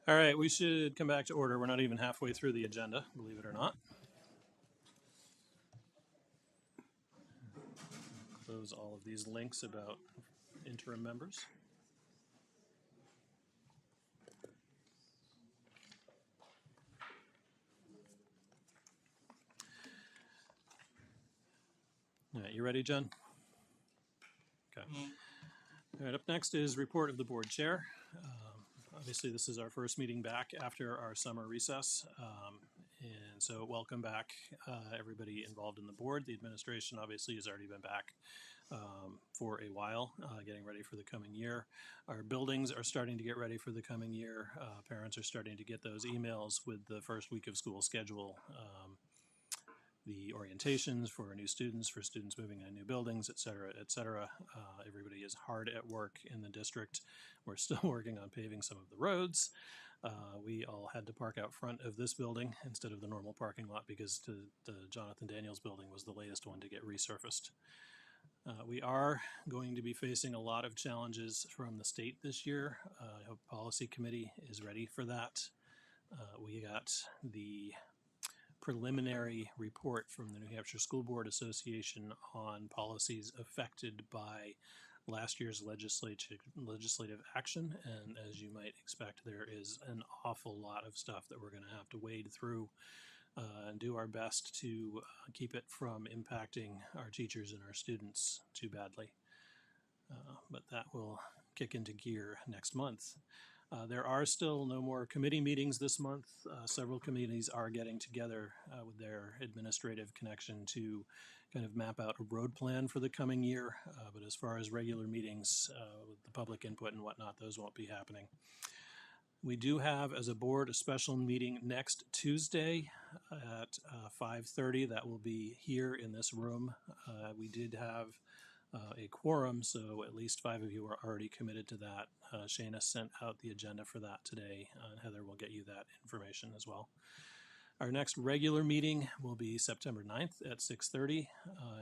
All right, we should come back to order. We're not even halfway through the agenda, believe it or not. Close all of these links about interim members. All right, you ready, Jen? Okay. All right, up next is report of the board chair. Obviously, this is our first meeting back after our summer recess. And so welcome back, everybody involved in the board. The administration obviously has already been back for a while, getting ready for the coming year. Our buildings are starting to get ready for the coming year. Parents are starting to get those emails with the first week of school schedule, the orientations for new students, for students moving into new buildings, et cetera, et cetera. Everybody is hard at work in the district. We're still working on paving some of the roads. We all had to park out front of this building instead of the normal parking lot because the Jonathan Daniels building was the latest one to get resurfaced. We are going to be facing a lot of challenges from the state this year. I hope policy committee is ready for that. We got the preliminary report from the New Hampshire School Board Association on policies affected by last year's legislative action, and as you might expect, there is an awful lot of stuff that we're going to have to wade through and do our best to keep it from impacting our teachers and our students too badly. But that will kick into gear next month. There are still no more committee meetings this month. Several committees are getting together with their administrative connection to kind of map out a road plan for the coming year. But as far as regular meetings with the public input and whatnot, those won't be happening. We do have, as a board, a special meeting next Tuesday at 5:30. That will be here in this room. We did have a quorum, so at least 5 of you are already committed to that. Shayna sent out the agenda for that today, and Heather will get you that information as well. Our next regular meeting will be September 9th at 6:30,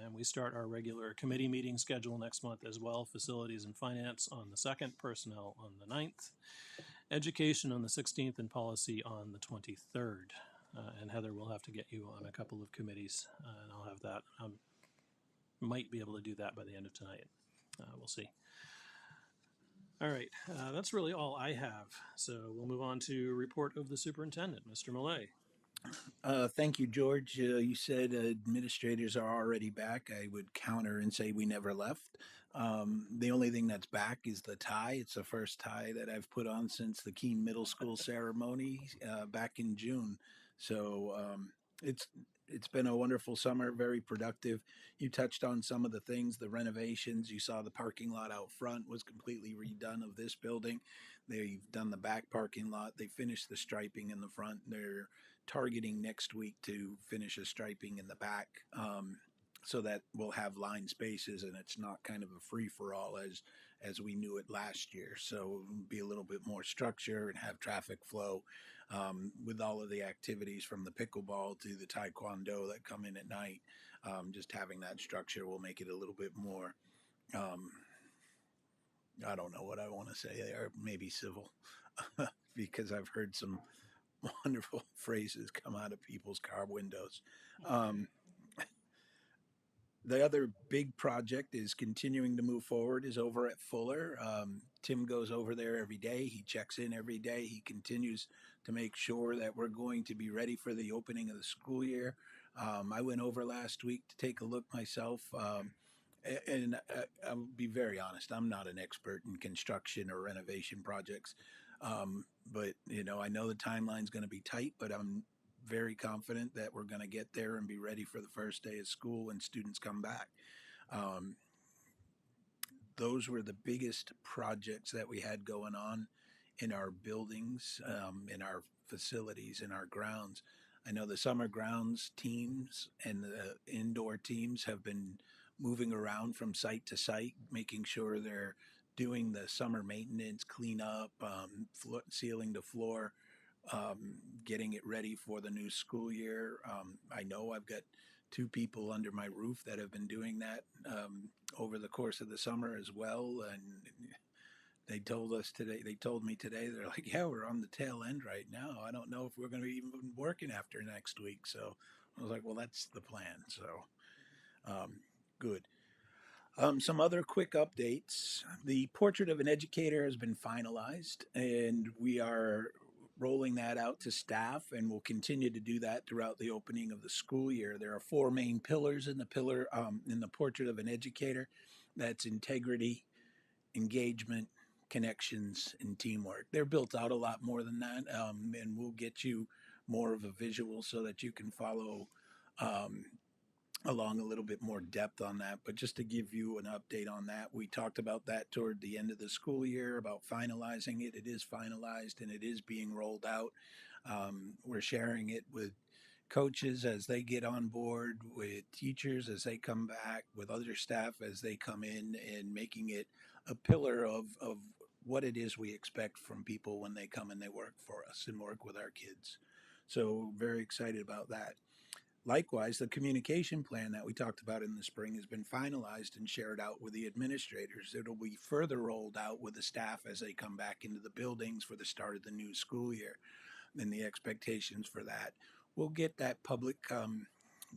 and we start our regular committee meeting schedule next month as well. Facilities and Finance on the 2nd, Personnel on the 9th, Education on the 16th, and Policy on the 23rd. And Heather will have to get you on a couple of committees, and I'll have that. Might be able to do that by the end of tonight. We'll see. All right, that's really all I have. So we'll move on to report of the superintendent, Mr. Millay. Thank you, George. You said administrators are already back. I would counter and say we never left. The only thing that's back is the tie. It's the first tie that I've put on since the Keene Middle School ceremony back in June. So it's been a wonderful summer, very productive. You touched on some of the things, the renovations. You saw the parking lot out front was completely redone of this building. They've done the back parking lot. They finished the striping in the front. They're targeting next week to finish a striping in the back so that we'll have line spaces and it's not kind of a free-for-all as we knew it last year. So it'll be a little bit more structure and have traffic flow with all of the activities from the pickleball to the taekwondo that come in at night. Just having that structure will make it a little bit more, I don't know what I want to say there, maybe civil, because I've heard some wonderful phrases come out of people's car windows. The other big project is continuing to move forward is over at Fuller. Tim goes over there every day. He checks in every day. He continues to make sure that we're going to be ready for the opening of the school year. I went over last week to take a look myself. And I'll be very honest, I'm not an expert in construction or renovation projects. But, you know, I know the timeline's going to be tight, but I'm very confident that we're going to get there and be ready for the first day of school when students come back. Those were the biggest projects that we had going on in our buildings, in our facilities, in our grounds. I know the summer grounds teams and the indoor teams have been moving around from site to site, making sure they're doing the summer maintenance, cleanup, sealing the floor, getting it ready for the new school year. I know I've got 2 people under my roof that have been doing that over the course of the summer as well. And They told us today, they told me today, they're like, yeah, we're on the tail end right now. I don't know if we're going to be even working after next week. So I was like, well, that's the plan. So good. Some other quick updates. The portrait of an educator has been finalized, and we are rolling that out to staff, and we'll continue to do that throughout the opening of the school year. There are four main pillars in the portrait of an educator. That's integrity, engagement, connections, and teamwork. They're built out a lot more than that, and we'll get you more of a visual so that you can follow along a little bit more depth on that. But just to give you an update on that, we talked about that toward the end of the school year about finalizing it. It is finalized and it is being rolled out. We're sharing it with coaches as they get on board, with teachers as they come back, with other staff as they come in, and making it a pillar of what it is we expect from people when they come and they work for us and work with our kids. So very excited about that. Likewise, the communication plan that we talked about in the spring has been finalized and shared out with the administrators. It'll be further rolled out with the staff as they come back into the buildings for the start of the new school year and the expectations for that. We'll get that public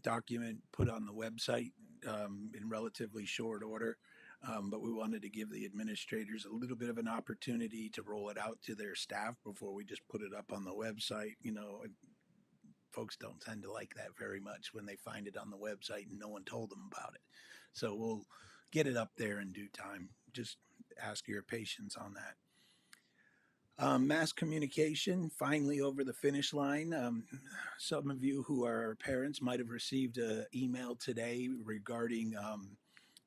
document put on the website in relatively short order, but we wanted to give the administrators a little bit of an opportunity to roll it out to their staff before we just put it up on the website. You know, folks don't tend to like that very much when they find it on the website and no one told them about it. So we'll get it up there in due time. Just ask your patience on that. Mass communication finally over the finish line. Some of you who are parents might have received an email today regarding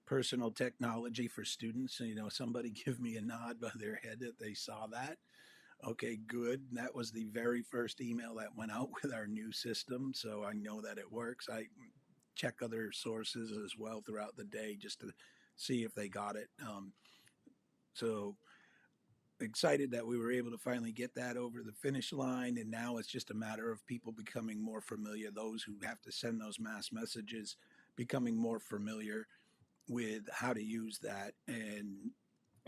personal technology for students. You know, somebody give me a nod by their head that they saw that. Okay, good. That was the very first email that went out with our new system, so I know that it works. I check other sources as well throughout the day just to see if they got it. So excited that we were able to finally get that over the finish line, and now it's just a matter of people becoming more familiar, those who have to send those mass messages becoming more familiar with how to use that. And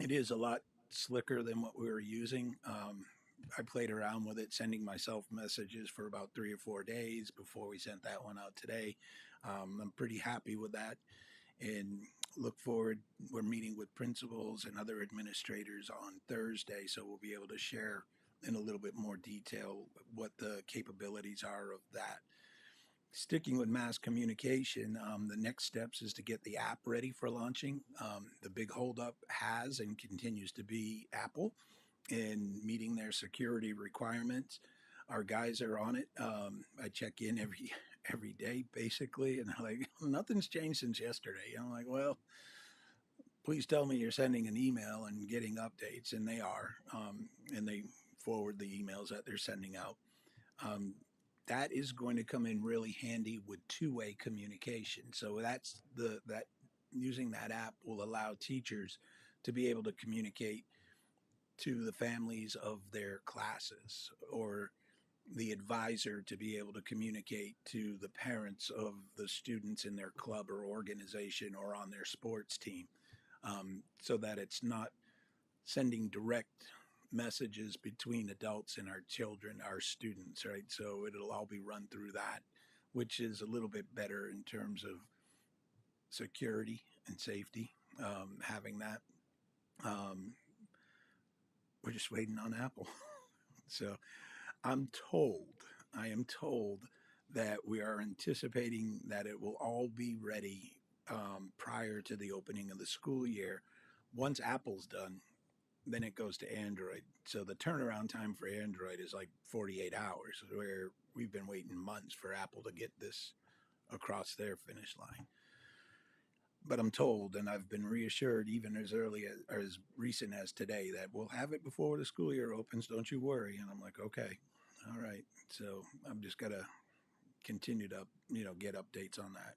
it is a lot slicker than what we were using. I played around with it, sending myself messages for about 3 or 4 days before we sent that one out today. I'm pretty happy with that and look forward. We're meeting with principals and other administrators on Thursday, so we'll be able to share in a little bit more detail what the capabilities are of that. Sticking with mass communication, the next steps is to get the app ready for launching. The big holdup has and continues to be Apple in meeting their security requirements. Our guys are on it. I check in every day basically, and I'm like, nothing's changed since yesterday. I'm like, well, please tell me you're sending an email and getting updates, and they are, and they forward the emails that they're sending out. That is going to come in really handy with two-way communication. So that using that app will allow teachers to be able to communicate to the families of their classes, or the advisor to be able to communicate to the parents of the students in their club or organization or on their sports team, so that it's not sending direct messages between adults and our children, our students, right? So it'll all be run through that, which is a little bit better in terms of security and safety, having that. We're just waiting on Apple. So I am told that we are anticipating that it will all be ready prior to the opening of the school year. Once Apple's done, then it goes to Android. So the turnaround time for Android is like 48 hours, where we've been waiting months for Apple to get this across their finish line. But I'm told, and I've been reassured even as early as recent as today, that we'll have it before the school year opens. Don't you worry. And I'm like, okay, all right. So I'm just got to continue to, get updates on that.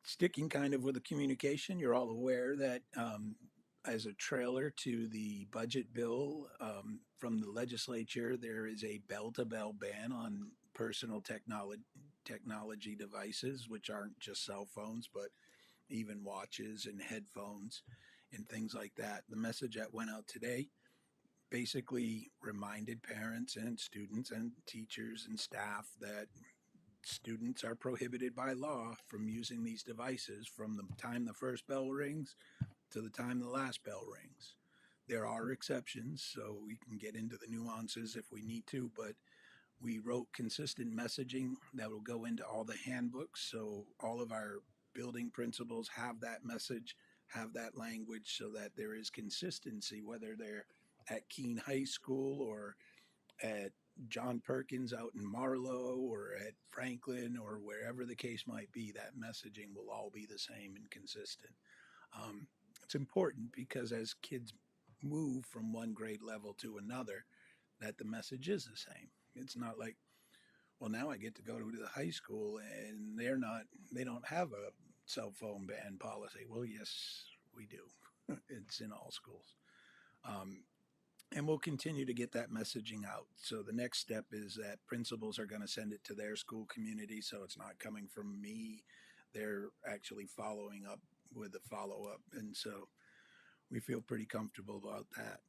Sticking kind of with the communication, you're all aware that as a trailer to the budget bill from the legislature, there is a bell-to-bell ban on personal technology devices, which aren't just cell phones, but even watches and headphones. and things like that. The message that went out today basically reminded parents and students and teachers and staff that students are prohibited by law from using these devices from the time the first bell rings to the time the last bell rings. There are exceptions, so we can get into the nuances if we need to, but we wrote consistent messaging that will go into all the handbooks, so all of our building principals have that message, have that language, so that there is consistency, whether they're at Keene High School or at John Perkins out in Marlowe or at Franklin or wherever the case might be. That messaging will all be the same and consistent. It's important because as kids move from one grade level to another, that the message is the same. It's not like, well, now I get to go to the high school and they don't have a cell phone ban policy. Well, yes, we do. It's in all schools. And we'll continue to get that messaging out. So the next step is that principals are going to send it to their school community. So it's not coming from me. They're actually following up with the follow-up. And so we feel pretty comfortable about that.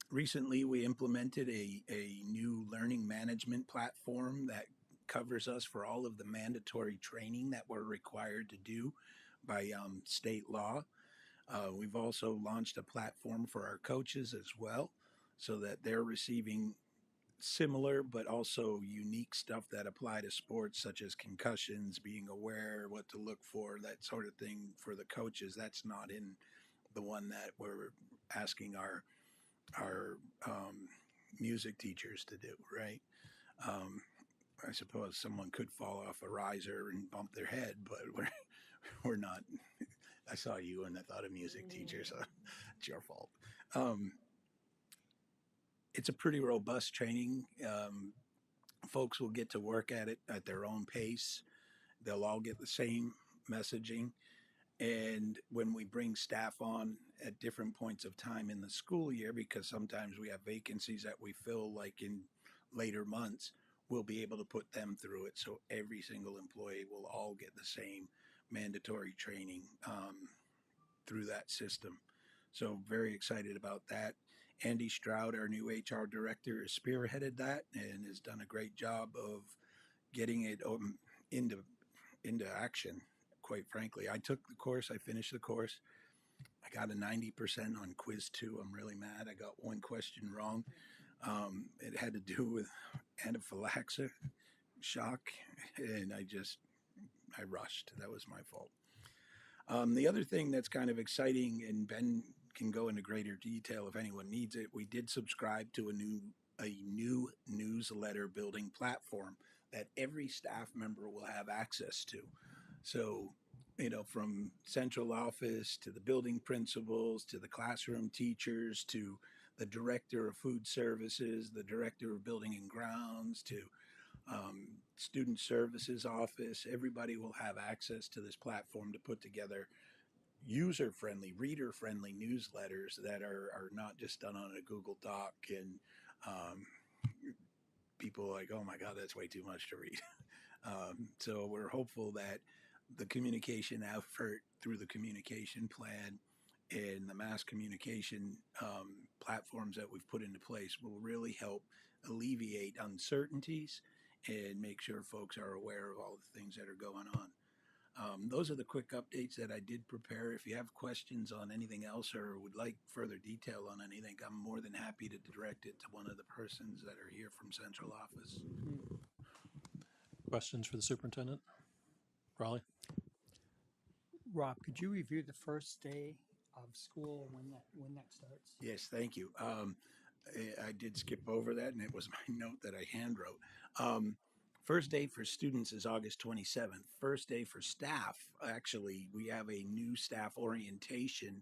Recently, we implemented a new learning management platform that covers us for all of the mandatory training that we're required to do by state law. We've also launched a platform for our coaches as well, so that they're receiving similar but also unique stuff that apply to sports, such as concussions, being aware, what to look for, that sort of thing for the coaches. That's not in the one that we're asking our music teachers to do, right? I suppose someone could fall off a riser and bump their head, but we're not. I saw you and I thought a music teacher, so it's your fault. It's a pretty robust training. Folks will get to work at it at their own pace. They'll all get the same messaging. And when we bring staff on at different points of time in the school year, because sometimes we have vacancies that we fill like in later months, we'll be able to put them through it. So every single employee will all get the same mandatory training through that system. So very excited about that. Andy Stroud, our new HR director, has spearheaded that and has done a great job of getting it into action. Quite frankly, I took the course, I finished the course. I got a 90% on quiz 2. I'm really mad. I got one question wrong. It had to do with anaphylaxis shock, and I rushed. That was my fault. The other thing that's kind of exciting, and Ben can go into greater detail if anyone needs it, we did subscribe to a new newsletter building platform that every staff member will have access to. So, from central office to the building principals, to the classroom teachers, to the director of food services, the director of building and grounds, to student services office, everybody will have access to this platform to put together user-friendly, reader-friendly newsletters that are not just done on a Google Doc and people are like, oh my God, that's way too much to read. So we're hopeful that the communication effort through the communication plan and the mass communication platforms that we've put into place will really help alleviate uncertainties and make sure folks are aware of all the things that are going on. Those are the quick updates that I did prepare. If you have questions on anything else or would like further detail on anything, I'm more than happy to direct it to one of the persons that are here from central office. Questions for the superintendent? Raleigh? Rob, could you review the first day of school when that starts? Yes, thank you. I did skip over that, and it was my note that I hand wrote. First day for students is August 27th. First day for staff, actually, we have a new staff orientation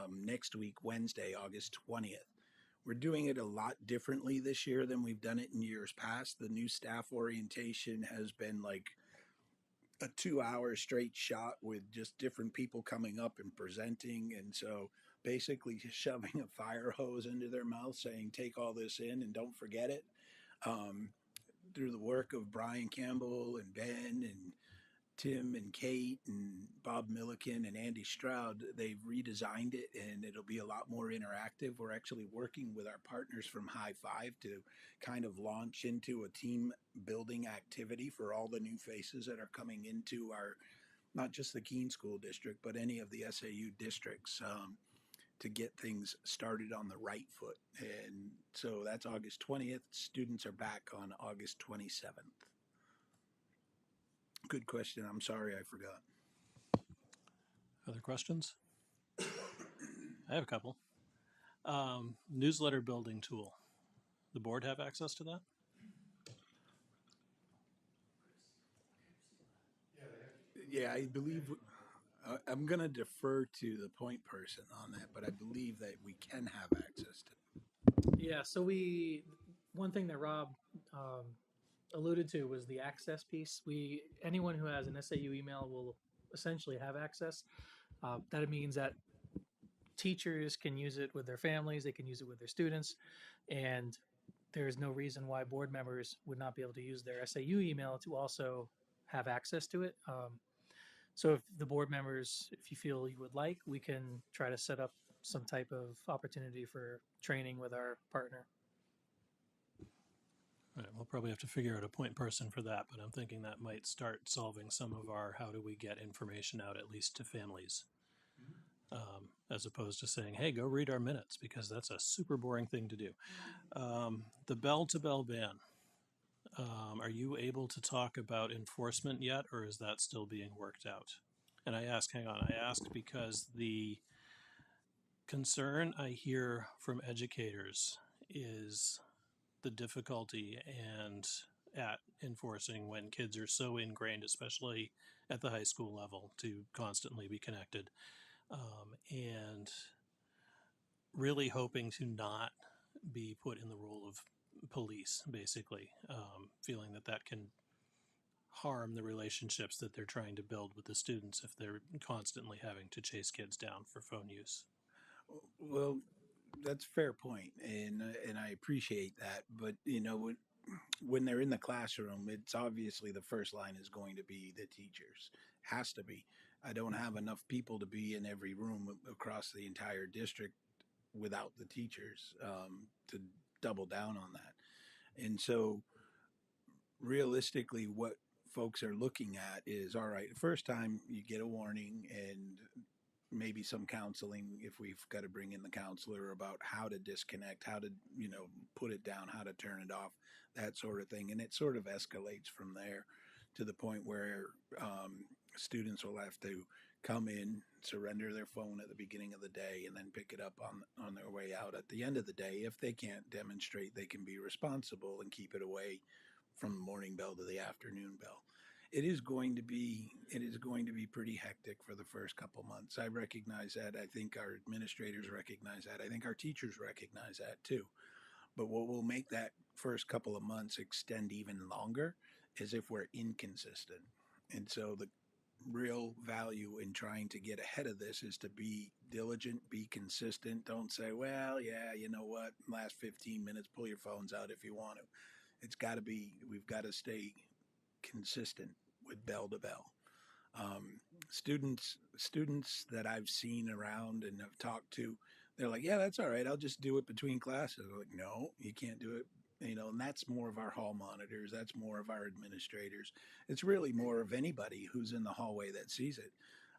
next week, Wednesday, August 20th. We're doing it a lot differently this year than we've done it in years past. The new staff orientation has been like a 2-hour straight shot with just different people coming up and presenting. And so basically just shoving a fire hose into their mouth saying, take all this in and don't forget it. Through the work of Brian Campbell and Ben and Tim and Kate and Bob Milliken and Andy Stroud, they've redesigned it and it'll be a lot more interactive. We're actually working with our partners from High Five to kind of launch into a team building activity for all the new faces that are coming into our, not just the Keene School District, but any of the SAU districts, to get things started on the right foot. And so that's August 20th. Students are back on August 27th. Good question. I'm sorry I forgot. Other questions? I have a couple. Newsletter building tool. The board have access to that? Yeah, I believe I'm going to defer to the point person on that, but I believe that we can have access to. Yeah, so one thing that Rob alluded to was the access piece. Anyone who has an SAU email will essentially have access. That means that teachers can use it with their families, they can use it with their students, and there's no reason why board members would not be able to use their SAU email to also have access to it. So if the board members, if you feel you would like, we can try to set up some type of opportunity for training with our partner. All right, we'll probably have to figure out a point person for that, but I'm thinking that might start solving some of our how do we get information out, at least to families, as opposed to saying, hey, go read our minutes, because that's a super boring thing to do. The bell-to-bell ban. Are you able to talk about enforcement yet, or is that still being worked out? And I ask because the concern I hear from educators is the difficulty and at enforcing when kids are so ingrained, especially at the high school level, to constantly be connected, and really hoping to not be put in the role of police, basically, feeling that can harm the relationships that they're trying to build with the students if they're constantly having to chase kids down for phone use. Well, that's a fair point, and I appreciate that. But when they're in the classroom, it's obviously the first line is going to be the teachers. Has to be. I don't have enough people to be in every room across the entire district without the teachers to double down on that. And so realistically, what folks are looking at is, all right, first time you get a warning and maybe some counseling if we've got to bring in the counselor about how to disconnect, how to, put it down, how to turn it off, that sort of thing. And it sort of escalates from there to the point where students will have to come in, surrender their phone at the beginning of the day, and then pick it up on their way out at the end of the day. If they can't demonstrate they can be responsible and keep it away from the morning bell to the afternoon bell. It is going to be pretty hectic for the first couple months. I recognize that. I think our administrators recognize that. I think our teachers recognize that too. But what will make that first couple of months extend even longer is if we're inconsistent. And so the real value in trying to get ahead of this is to be diligent, be consistent. Don't say, well, yeah, you know what, last 15 minutes, pull your phones out if you want to. It's got to be, we've got to stay consistent with bell to bell. Students that I've seen around and have talked to, they're like, yeah, that's all right. I'll just do it between classes. I'm like, no, you can't do it. And that's more of our hall monitors. That's more of our administrators. It's really more of anybody who's in the hallway that sees it.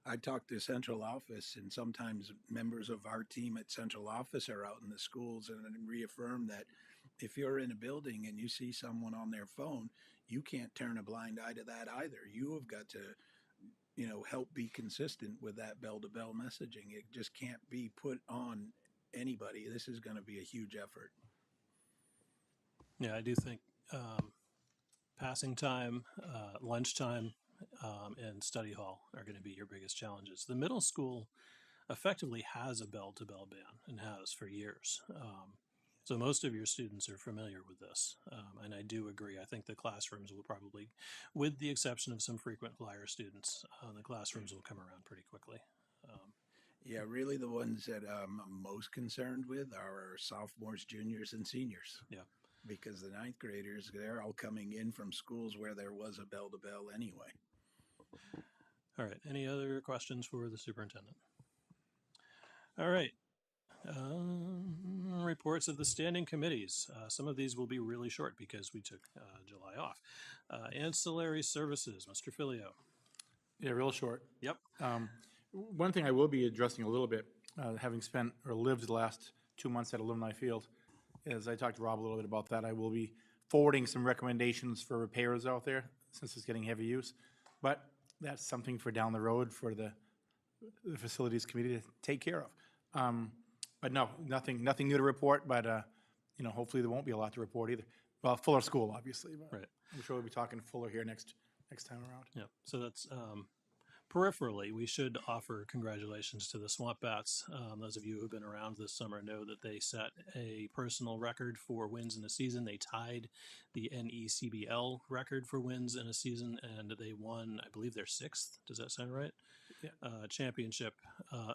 I talk to central office, and sometimes members of our team at central office are out in the schools and reaffirm that if you're in a building and you see someone on their phone, you can't turn a blind eye to that either. You have got to, help be consistent with that bell-to-bell messaging. It just can't be put on anybody. This is going to be a huge effort. Yeah, I do think passing time, lunchtime, and study hall are going to be your biggest challenges. The middle school effectively has a bell-to-bell ban and has for years. So most of your students are familiar with this. And I do agree. I think the classrooms will probably, with the exception of some frequent flyer students, the classrooms will come around pretty quickly. Yeah, really the ones that I'm most concerned with are our sophomores, juniors, and seniors. Yeah. Because the ninth graders, they're all coming in from schools where there was a bell-to-bell anyway. All right, any other questions for the superintendent? All right. Reports of the standing committees. Some of these will be really short because we took July off. Ancillary services, Mr. Filio. Yeah, real short. Yep. One thing I will be addressing a little bit, having spent or lived the last 2 months at Alumni Field, is I talked to Rob a little bit about that. I will be forwarding some recommendations for repairs out there since it's getting heavy use. But that's something for down the road for the facilities committee to take care of. But no, nothing new to report, but you know, hopefully there won't be a lot to report either. Well, Fuller School, obviously. But Right. I'm sure we'll be talking Fuller here next time around. Yeah, so that's peripherally, we should offer congratulations to the Swamp Bats. Those of you who've been around this summer know that they set a personal record for wins in a season. They tied the NECBL record for wins in a season, and they won, I believe, their 6th. Does that sound right? Yeah. Championship,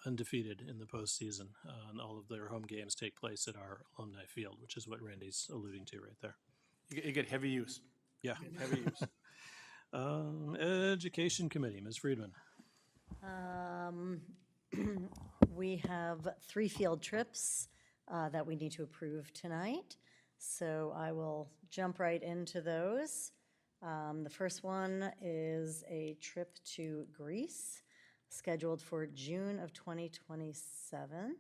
undefeated in the postseason. And all of their home games take place at our Alumni Field, which is what Randy's alluding to right there. You get heavy use. Yeah. Heavy use. Education Committee, Ms. Friedman. We have 3 field trips that we need to approve tonight. So I will jump right into those. The first one is a trip to Greece, scheduled for June of 2027.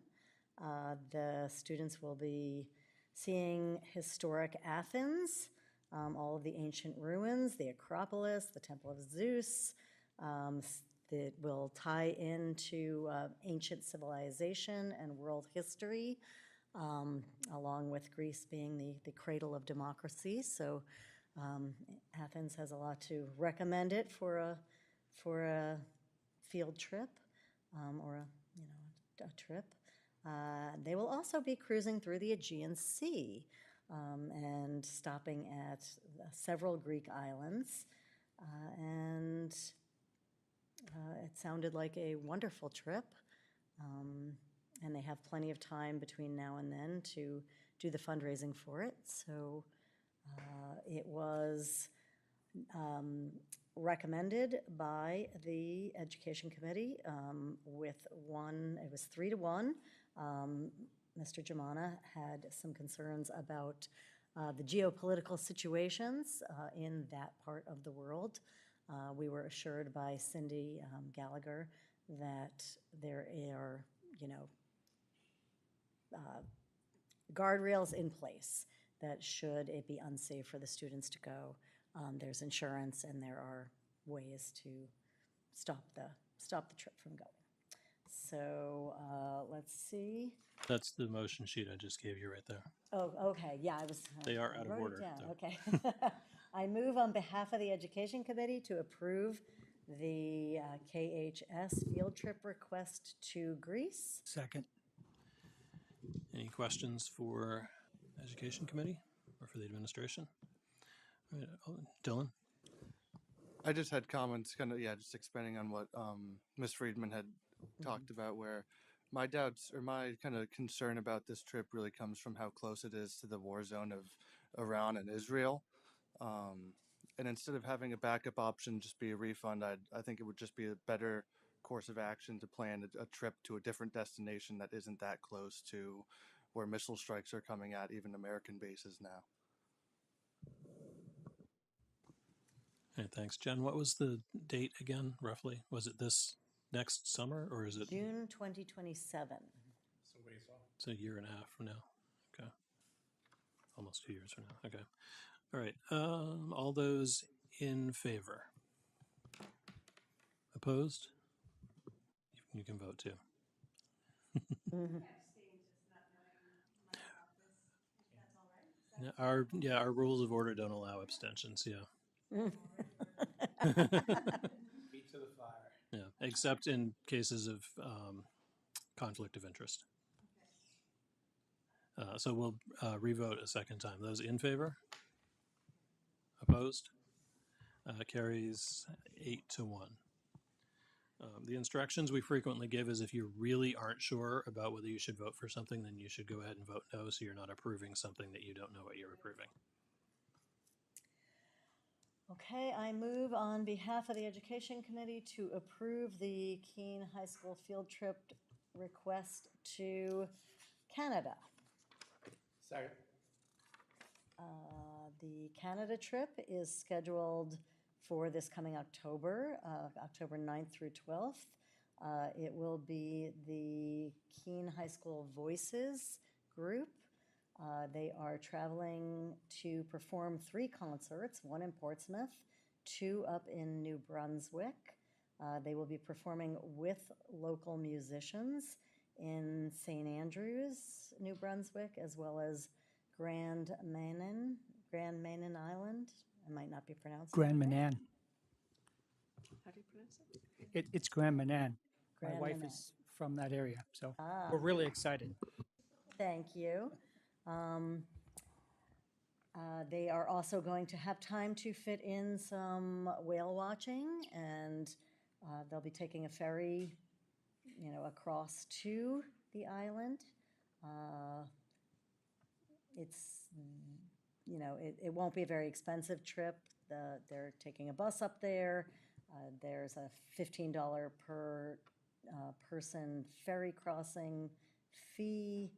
The students will be seeing historic Athens, all of the ancient ruins, the Acropolis, the Temple of Zeus. That will tie into ancient civilization and world history, along with Greece being the cradle of democracy. So Athens has a lot to recommend it for a field trip or a trip. They will also be cruising through the Aegean Sea and stopping at several Greek islands. It sounded like a wonderful trip, and they have plenty of time between now and then to do the fundraising for it. So it was recommended by the Education Committee it was 3-1. Mr. Germana had some concerns about the geopolitical situations in that part of the world. We were assured by Cindy Gallagher that there are, guardrails in place that should it be unsafe for the students to go, there's insurance and there are ways to stop the trip from going. So let's see. That's the motion sheet I just gave you right there. Oh, okay, yeah, I was. They are out of wrote it order, down, though. Okay. I move on behalf of the Education Committee to approve the KHS field trip request to Greece. Second. Any questions for Education Committee or for the administration? All right, Dylan? I just had comments, just expanding on what Ms. Friedman had talked about, where my doubts or my kind of concern about this trip really comes from how close it is to the war zone of Iran and Israel. And instead of having a backup option just be a refund, I think it would just be a better course of action to plan a trip to a different destination that isn't that close to where missile strikes are coming at even American bases now. Okay, thanks. Jen, what was the date again, roughly? Was it this next summer, or is it? June 2027. So ways off. It's a year and a half from now. Okay. Almost 2 years from now. Okay. All right. All those in favor? Opposed? You can vote too. Our rules of order don't allow abstentions. Yeah. Feet to the fire. Yeah, except in cases of conflict of interest. So we'll revote a second time. Those in favor? Opposed? Carries 8-1. The instructions we frequently give is if you really aren't sure about whether you should vote for something, then you should go ahead and vote no, so you're not approving something that you don't know what you're approving. Okay, I move on behalf of the Education Committee to approve the Keene High School field trip request to Canada. Second. The Canada trip is scheduled for this coming October, October 9th through 12th. It will be the Keene High School Voices group. They are traveling to perform 3 concerts, 1 in Portsmouth, 2 up in New Brunswick. They will be performing with local musicians in St. Andrews, New Brunswick, as well as Grand Manan Island. I might not be pronouncing Grand that right. Manan. How do you pronounce it? It's Grand Manan. My Grand wife Manan. is from that area, so Ah. we're really excited. Thank you. They are also going to have time to fit in some whale watching, and they'll be taking a ferry, across to the island. It won't be a very expensive trip. They're taking a bus up there. There's a $15 per person ferry crossing fee,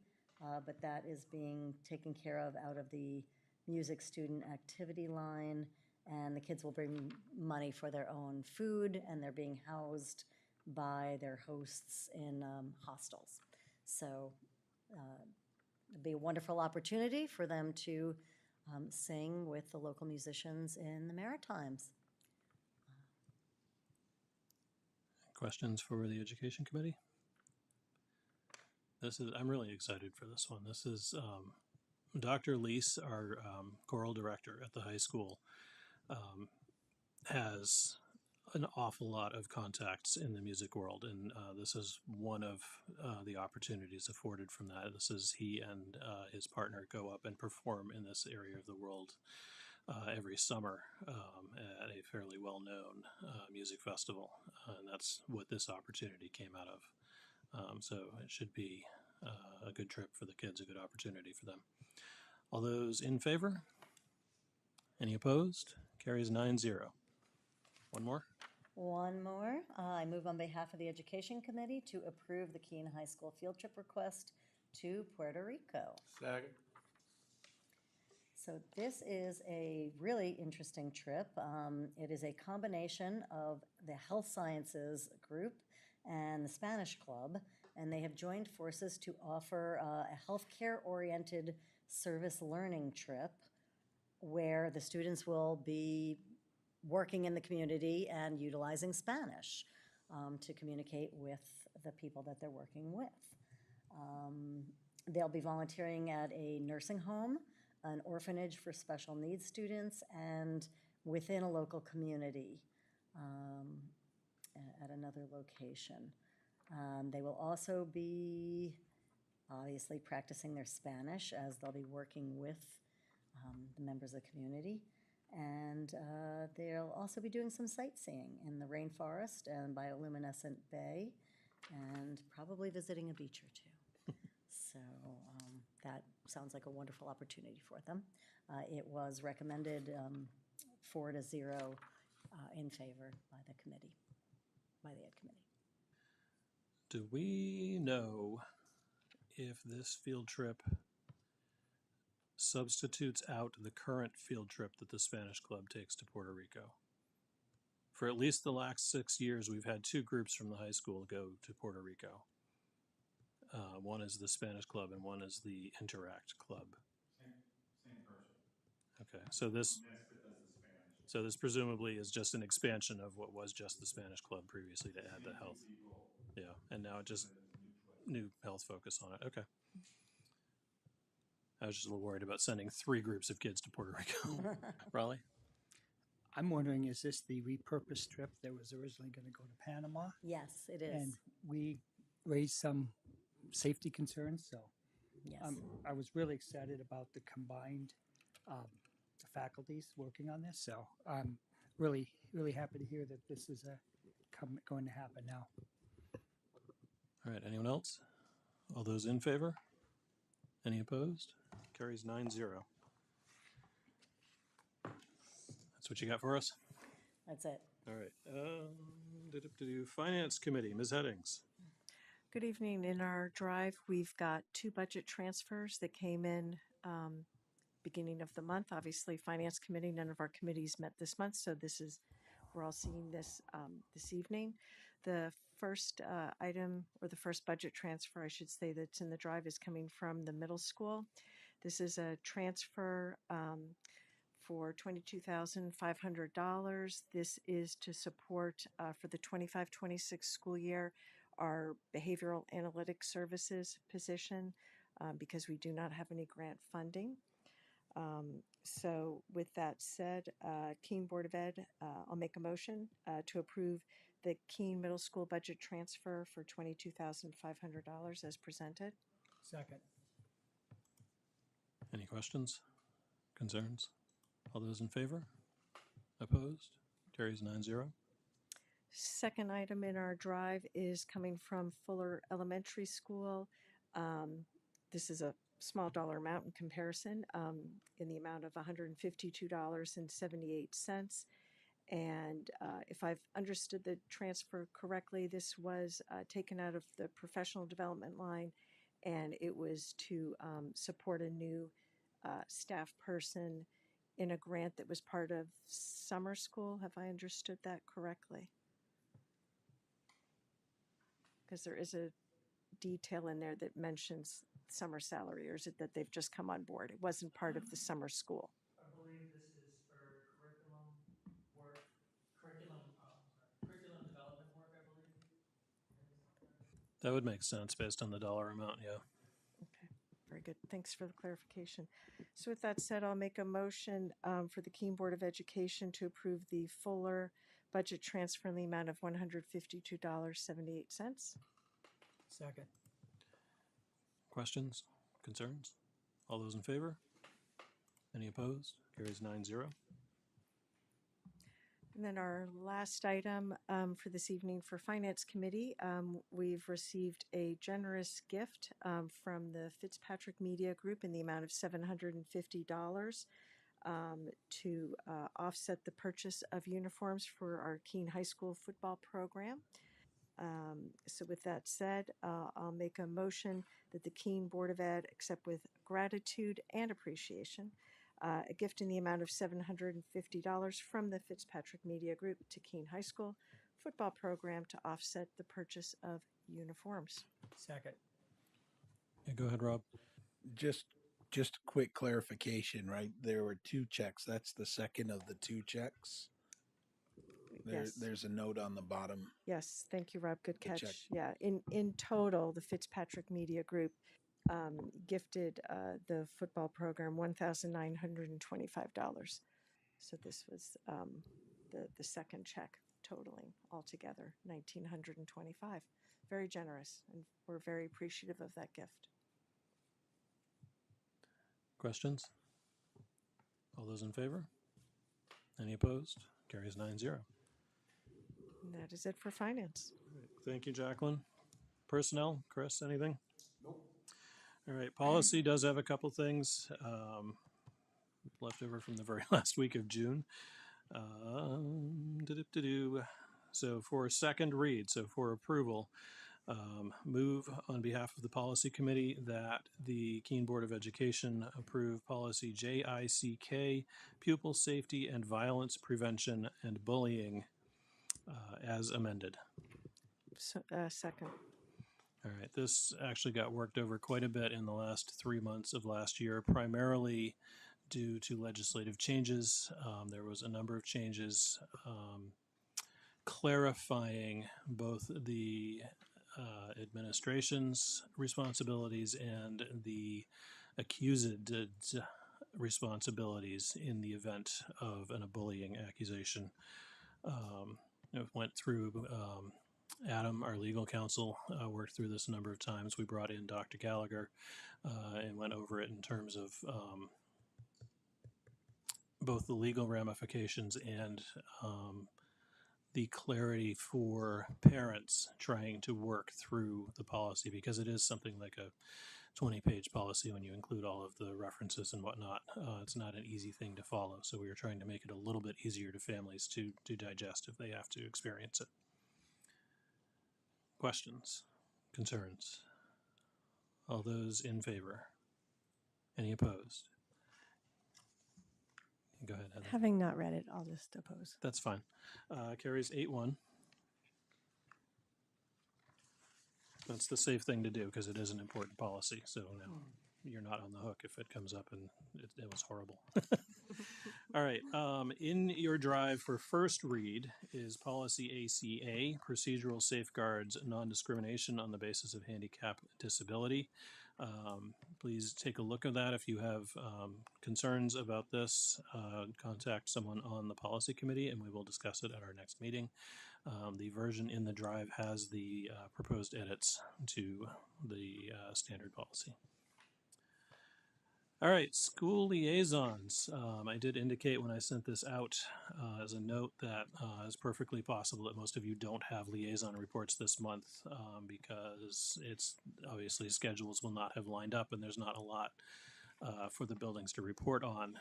but that is being taken care of out of the music student activity line, and the kids will bring money for their own food, and they're being housed by their hosts in hostels. So it'll be a wonderful opportunity for them to sing with the local musicians in the Maritimes. Questions for the Education Committee? I'm really excited for this one. This is Dr. Lease, our choral director at the high school, has an awful lot of contacts in the music world, and this is one of the opportunities afforded from that. This is he and his partner go up and perform in this area of the world every summer at a fairly well-known music festival, and that's what this opportunity came out of. So it should be a good trip for the kids, a good opportunity for them. All those in favor? Any opposed? Carries 9-0. One more? One more. I move on behalf of the Education Committee to approve the Keene High School field trip request to Puerto Rico. Second. So this is a really interesting trip. It is a combination of the Health Sciences group and the Spanish Club, and they have joined forces to offer a healthcare-oriented service learning trip where the students will be working in the community and utilizing Spanish to communicate with the people that they're working with. They'll be volunteering at a nursing home, an orphanage for special needs students, and within a local community at another location. They will also be obviously practicing their Spanish as they'll be working with the members of the community. And they'll also be doing some sightseeing in the rainforest and bioluminescent bay, and probably visiting a beach or two. So that sounds like a wonderful opportunity for them. It was recommended 4-0 in favor by the committee, by the Ed Committee. Do we know if this field trip substitutes out the current field trip that the Spanish Club takes to Puerto Rico? For at least the last 6 years, we've had 2 groups from the high school go to Puerto Rico. One is the Spanish Club and one is the Interact Club. Same person. Okay, so this presumably is just an expansion of what was just the Spanish Club previously to add the health. Yeah, and now it just new health focus on it. Okay. I was just a little worried about sending 3 groups of kids to Puerto Rico. Raleigh? I'm wondering, is this the repurposed trip that was originally going to go to Panama? Yes, it is. And we raised some safety concerns, so Yes. I was really excited about the combined faculties working on this. So I'm really, really happy to hear that this is going to happen now. All right, anyone else? All those in favor? Any opposed? Carries 9-0. That's That's what you got for us? That's it. All right. Finance Committee, Ms. Headings. Good evening. In our drive, we've got 2 budget transfers that came in beginning of the month. Obviously, Finance Committee, none of our committees met this month, so we're all seeing this this evening. The first item, or the first budget transfer, I should say, that's in the drive is coming from the middle school. This is a transfer for $22,500. This is to support for the 25-26 school year our behavioral analytics services position because we do not have any grant funding. So with that said, Keene Board of Ed, I'll make a motion to approve the Keene Middle School budget transfer for $22,500 as presented. Second. Any questions, concerns? All those in favor? Opposed? Carries 9-0. Second item in our drive is coming from Fuller Elementary School. This is a small dollar amount in comparison, in the amount of $152.78. And if I've understood the transfer correctly, this was taken out of the professional development line, and it was to support a new staff person in a grant that was part of summer school. Have I understood that correctly? Because there is a detail in there that mentions summer salary, or is it that they've just come on board? It wasn't part of the summer school. I believe this is for curriculum work, curriculum development work, I believe. That would make sense based on the dollar amount, yeah. Okay, very good. Thanks for the clarification. So with that said, I'll make a motion for the Keene Board of Education to approve the Fuller budget transfer in the amount of $152.78. Second. Questions, concerns? All those in favor? Any opposed? Carries 9-0. And then our last item for this evening for Finance Committee, we've received a generous gift from the Fitzpatrick Media Group in the amount of $750 to offset the purchase of uniforms for our Keene High School football program. So with that said, I'll make a motion that the Keene Board of Ed accept with gratitude and appreciation a gift in the amount of $750 from the Fitzpatrick Media Group to Keene High School football program to offset the purchase of uniforms. Second. Yeah, go ahead, Rob. Just a quick clarification, right? There were 2 checks. That's the second of the 2 checks. Yes. There's a note on the bottom. Yes, thank you, Rob. Good The catch. check. Yeah, in total, the Fitzpatrick Media Group gifted the football program $1,925. So this was the second check totaling altogether $1,925. Very generous, and we're very appreciative of that gift. Questions? All those in favor? Any opposed? Carries 9-0. And that is it for finance. Thank you, Jacqueline. Personnel, Chris, anything? Nope. All right, policy does have a couple things left over from the very last week of June. So for second read, so for approval, move on behalf of the policy committee that the Keene Board of Education approve policy JICK, pupil safety and violence prevention and bullying as amended. So, second. All right, this actually got worked over quite a bit in the last 3 months of last year, primarily due to legislative changes. There was a number of changes clarifying both the administration's responsibilities and the accused's responsibilities in the event of a bullying accusation. It went through, Adam, our legal counsel, worked through this a number of times. We brought in Dr. Gallagher and went over it in terms of both the legal ramifications and the clarity for parents trying to work through the policy, because it is something like a 20-page policy when you include all of the references and whatnot. It's not an easy thing to follow, so we are trying to make it a little bit easier to families to digest if they have to experience it. Questions? Concerns? All those in favor? Any opposed? Go ahead, Heather. Having not read it, I'll just oppose. That's fine. Carries 8-1. That's the safe thing to do because it is an important policy. So now you're not on the hook if it comes up and it was horrible. All right. In your drive for first read is policy ACA, procedural safeguards, non-discrimination on the basis of handicap disability. Please take a look at that. If you have concerns about this, contact someone on the policy committee and we will discuss it at our next meeting. The version in the drive has the proposed edits to the standard policy. All right, school liaisons. I did indicate when I sent this out as a note that it's perfectly possible that most of you don't have liaison reports this month because it's obviously schedules will not have lined up and there's not a lot for the buildings to report on.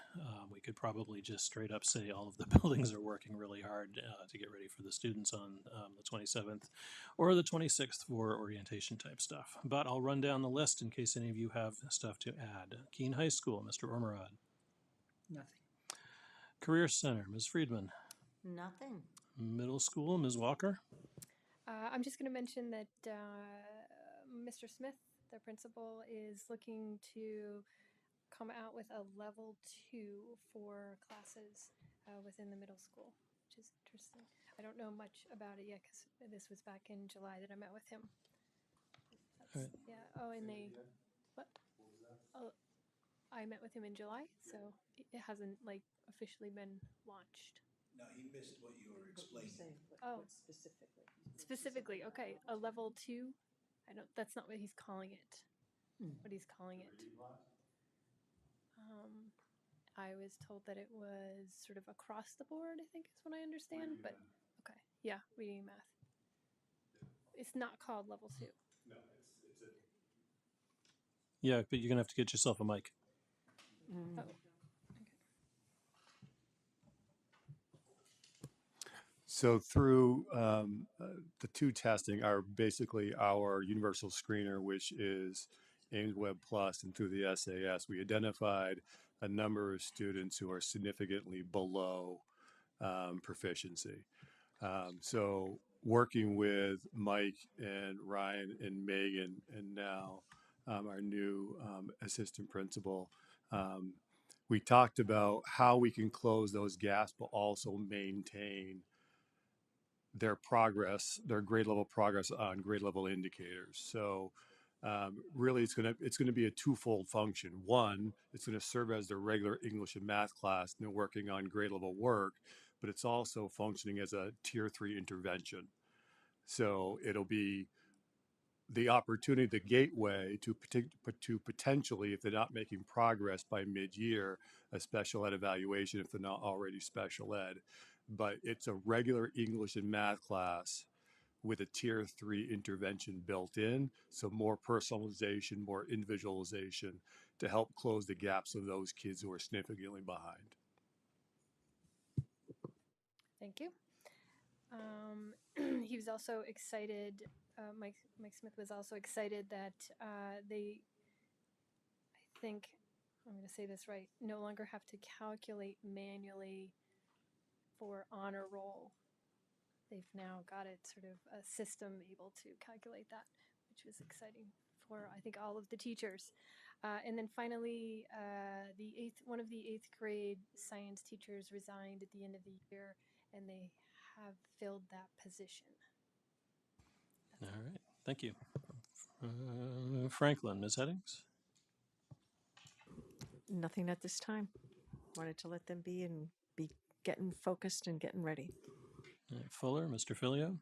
We could probably just straight up say all of the buildings are working really hard to get ready for the students on the 27th or the 26th for orientation type stuff. But I'll run down the list in case any of you have stuff to add. Keene High School, Mr. Ormerod. Nothing. Career Center, Ms. Friedman. Nothing. Middle School, Ms. Walker. I'm just going to mention that Mr. Smith, the principal, is looking to come out with a level 2 for classes within the middle school, which is interesting. I don't know much about it yet because this was back in July that I met with him. Right. Yeah. Oh, and they. What? Oh, I met with him in July, so it hasn't like officially been launched. No, he missed what you were explaining. Oh, specifically, okay, a level 2. I don't. That's not what he's calling it. What he's calling it. I was told that it was sort of across the board, I think is what I understand, but okay. Yeah, reading and math. It's not called level 2. No, it's a. Yeah, but you're going to have to get yourself a mic. Oh. So through the two testing are basically our universal screener, which is Ames Web Plus, and through the SAS, we identified a number of students who are significantly below proficiency. So working with Mike and Ryan and Megan and now our new assistant principal, we talked about how we can close those gaps but also maintain their progress, their grade level progress on grade level indicators. So really it's gonna be a twofold function. One, it's gonna serve as their regular English and math class and they're working on grade level work, but it's also functioning as a tier 3 intervention. So it'll be the opportunity, the gateway to potentially, if they're not making progress by mid-year, a special ed evaluation if they're not already special ed. But it's a regular English and math class with a tier 3 intervention built in. So more personalization, more individualization to help close the gaps of those kids who are significantly behind. Thank you. He was also excited, Mike Smith was also excited that they, I think, I'm going to say this right, no longer have to calculate manually for honor roll. They've now got it sort of a system able to calculate that, which was exciting for, I think, all of the teachers. And then finally, one of the 8th grade science teachers resigned at the end of the year, and they have filled that position. All right, thank you. Franklin, Ms. Headings? Nothing at this time. Wanted to let them be and be getting focused and getting ready. Fuller, Mr. Filio?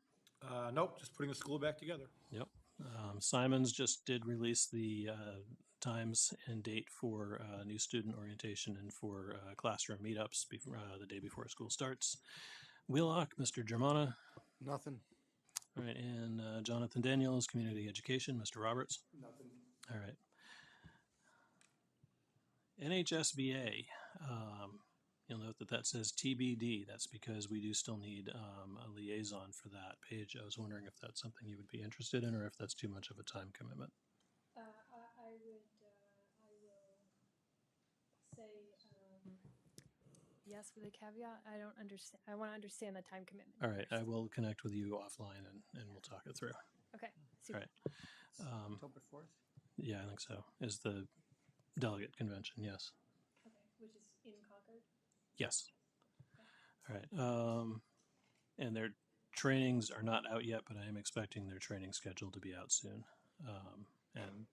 Nope, just putting the school back together. Yep. Simons just did release the times and date for new student orientation and for classroom meetups the day before school starts. Wheelock, Mr. Germana? Nothing. All right, and Jonathan Daniels, Community Education, Mr. Roberts? Nothing. All right. NHSBA, you'll note that that says TBD. That's because we do still need a liaison for that. Paige, I was wondering if that's something you would be interested in, or if that's too much of a time commitment. I will say yes with a caveat. I don't understand. I want to understand the time commitment. All right, I will connect with you offline and we'll talk it through. Okay. All Super. right. October 4th? Yeah, I think so. Is the delegate convention, yes. Okay, which is in Concord? Yes. All right. And their trainings are not out yet, but I am expecting their training schedule to be out soon. And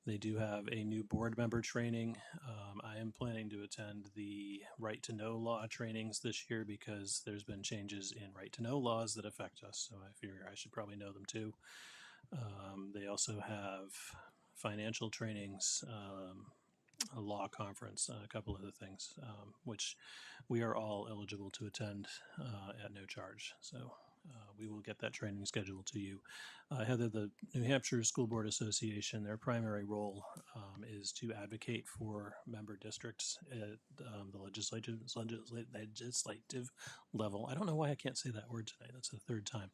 they do have a new board member training. I am planning to attend the right to know law trainings this year because there's been changes in right to know laws that affect us. So I figure I should probably know them too. They also have financial trainings, a law conference, a couple other things, which we are all eligible to attend at no charge. So we will get that training scheduled to you. Heather, the New Hampshire School Board Association, their primary role is to advocate for member districts at the legislative level. I don't know why I can't say that word today. That's the third time.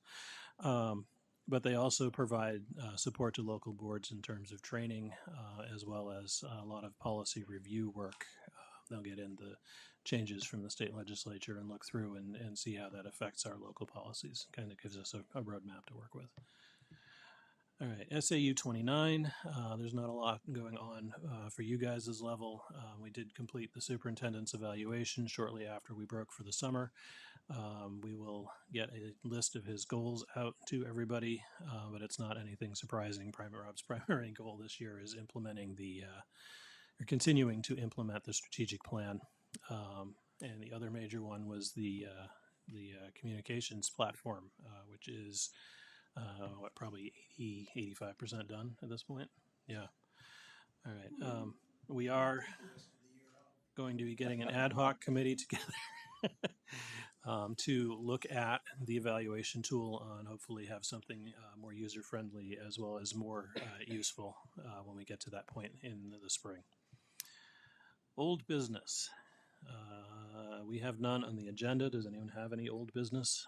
But they also provide support to local boards in terms of training, as well as a lot of policy review work. They'll get into changes from the state legislature and look through and see how that affects our local policies. Kind of gives us a roadmap to work with. All right, SAU 29, there's not a lot going on for you guys' level. We did complete the superintendent's evaluation shortly after we broke for the summer. We will get a list of his goals out to everybody, but it's not anything surprising. Rob's primary goal this year is implementing or continuing to implement the strategic plan. And the other major one was the communications platform, which is probably 85% done at this point. Yeah. All right. We are going to be getting an ad hoc committee together to look at the evaluation tool and hopefully have something more user-friendly as well as more useful when we get to that point in the spring. Old business. We have none on the agenda. Does anyone have any old business?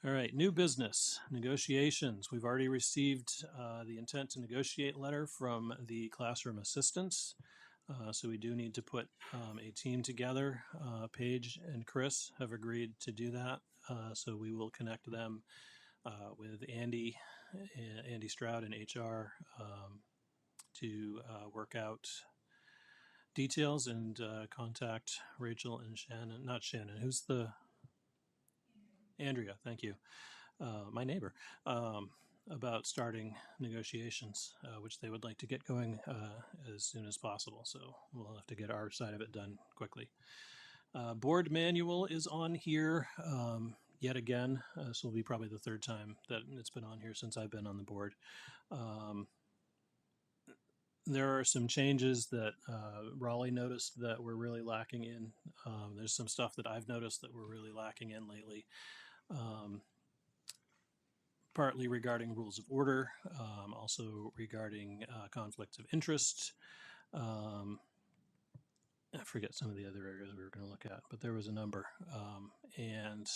All right, new business, negotiations. We've already received the intent to negotiate letter from the classroom assistants. So we do need to put a team together. Paige and Chris have agreed to do that. So we will connect them with Andy Stroud in HR to work out details and contact Rachel and Shannon, not Shannon, who's the Andrea, thank you, my neighbor, about starting negotiations, which they would like to get going as soon as possible. So we'll have to get our side of it done quickly. Board manual is on here yet again. This will be probably the third time that it's been on here since I've been on the board. There are some changes that Raleigh noticed that we're really lacking in. There's some stuff that I've noticed that we're really lacking in lately. Partly regarding rules of order, also regarding conflicts of interest. I forget some of the other areas we were going to look at, but there was a number. And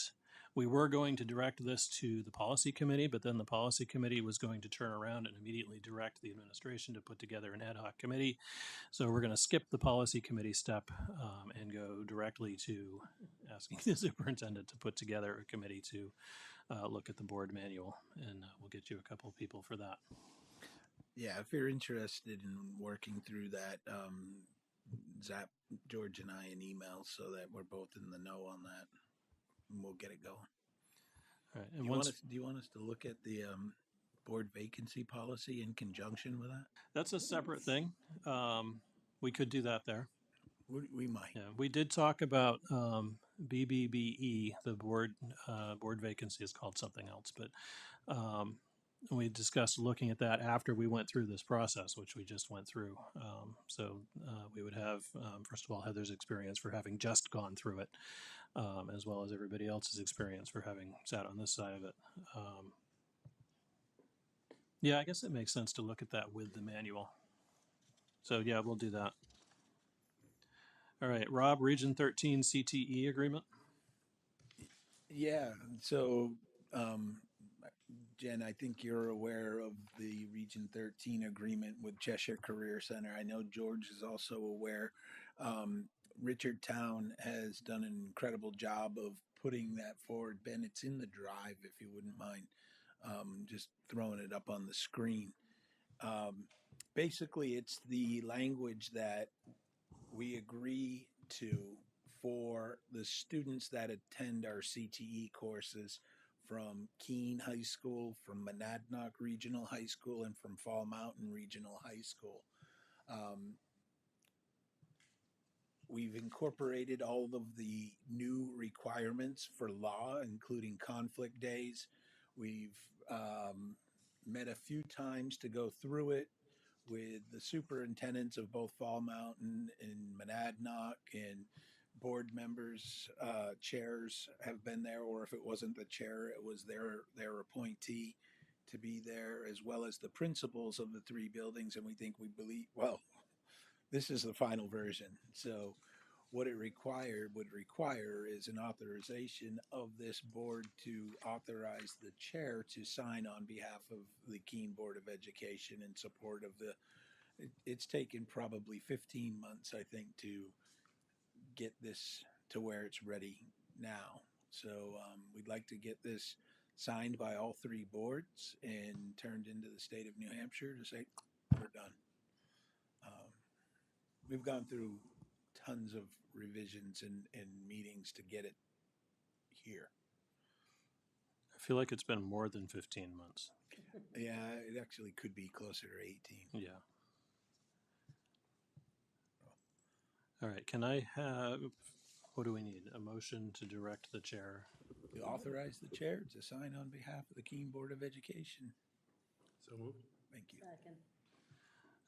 we were going to direct this to the policy committee, but then the policy committee was going to turn around and immediately direct the administration to put together an ad hoc committee. So we're going to skip the policy committee step and go directly to asking the superintendent to put together a committee to look at the board manual, and we'll get you a couple of people for that. Yeah, if you're interested in working through that, zap George and I an email so that we're both in the know on that, and we'll get it going. All right. And do you want us to look at the board vacancy policy in conjunction with that? That's a separate thing. We could do that there. We might. Yeah, we did talk about BBBE, the board vacancy is called something else, but we discussed looking at that after we went through this process, which we just went through. So we would have, first of all, Heather's experience for having just gone through it, as well as everybody else's experience for having sat on this side of it. Yeah, I guess it makes sense to look at that with the manual. So yeah, we'll do that. All right, Rob, Region 13 CTE agreement. Yeah, so, Jen, I think you're aware of the Region 13 agreement with Cheshire Career Center. I know George is also aware. Richard Town has done an incredible job of putting that forward. Ben, it's in the drive, if you wouldn't mind just throwing it up on the screen. Basically, it's the language that we agree to for the students that attend our CTE courses from Keene High School, from Monadnock Regional High School, and from Fall Mountain Regional High School. We've incorporated all of the new requirements for law, including conflict days. We've met a few times to go through it with the superintendents of both Fall Mountain and Monadnock, and board members, chairs have been there, or if it wasn't the chair, it was their appointee to be there, as well as the principals of the three buildings. And we believe, well, this is the final version. So what it would require is an authorization of this board to authorize the chair to sign on behalf of the Keene Board of Education in support of it's taken probably 15 months, I think, to get this to where it's ready now. So we'd like to get this signed by all three boards and turned into the state of New Hampshire to say, we're done. We've gone through tons of revisions and meetings to get it here. I feel like it's been more than 15 months. Yeah, it actually could be closer to 18. Yeah. All right, can I have, what do we need? A motion to direct the chair? To authorize the chair to sign on behalf of the Keene Board of Education. So moved. Thank you. Second.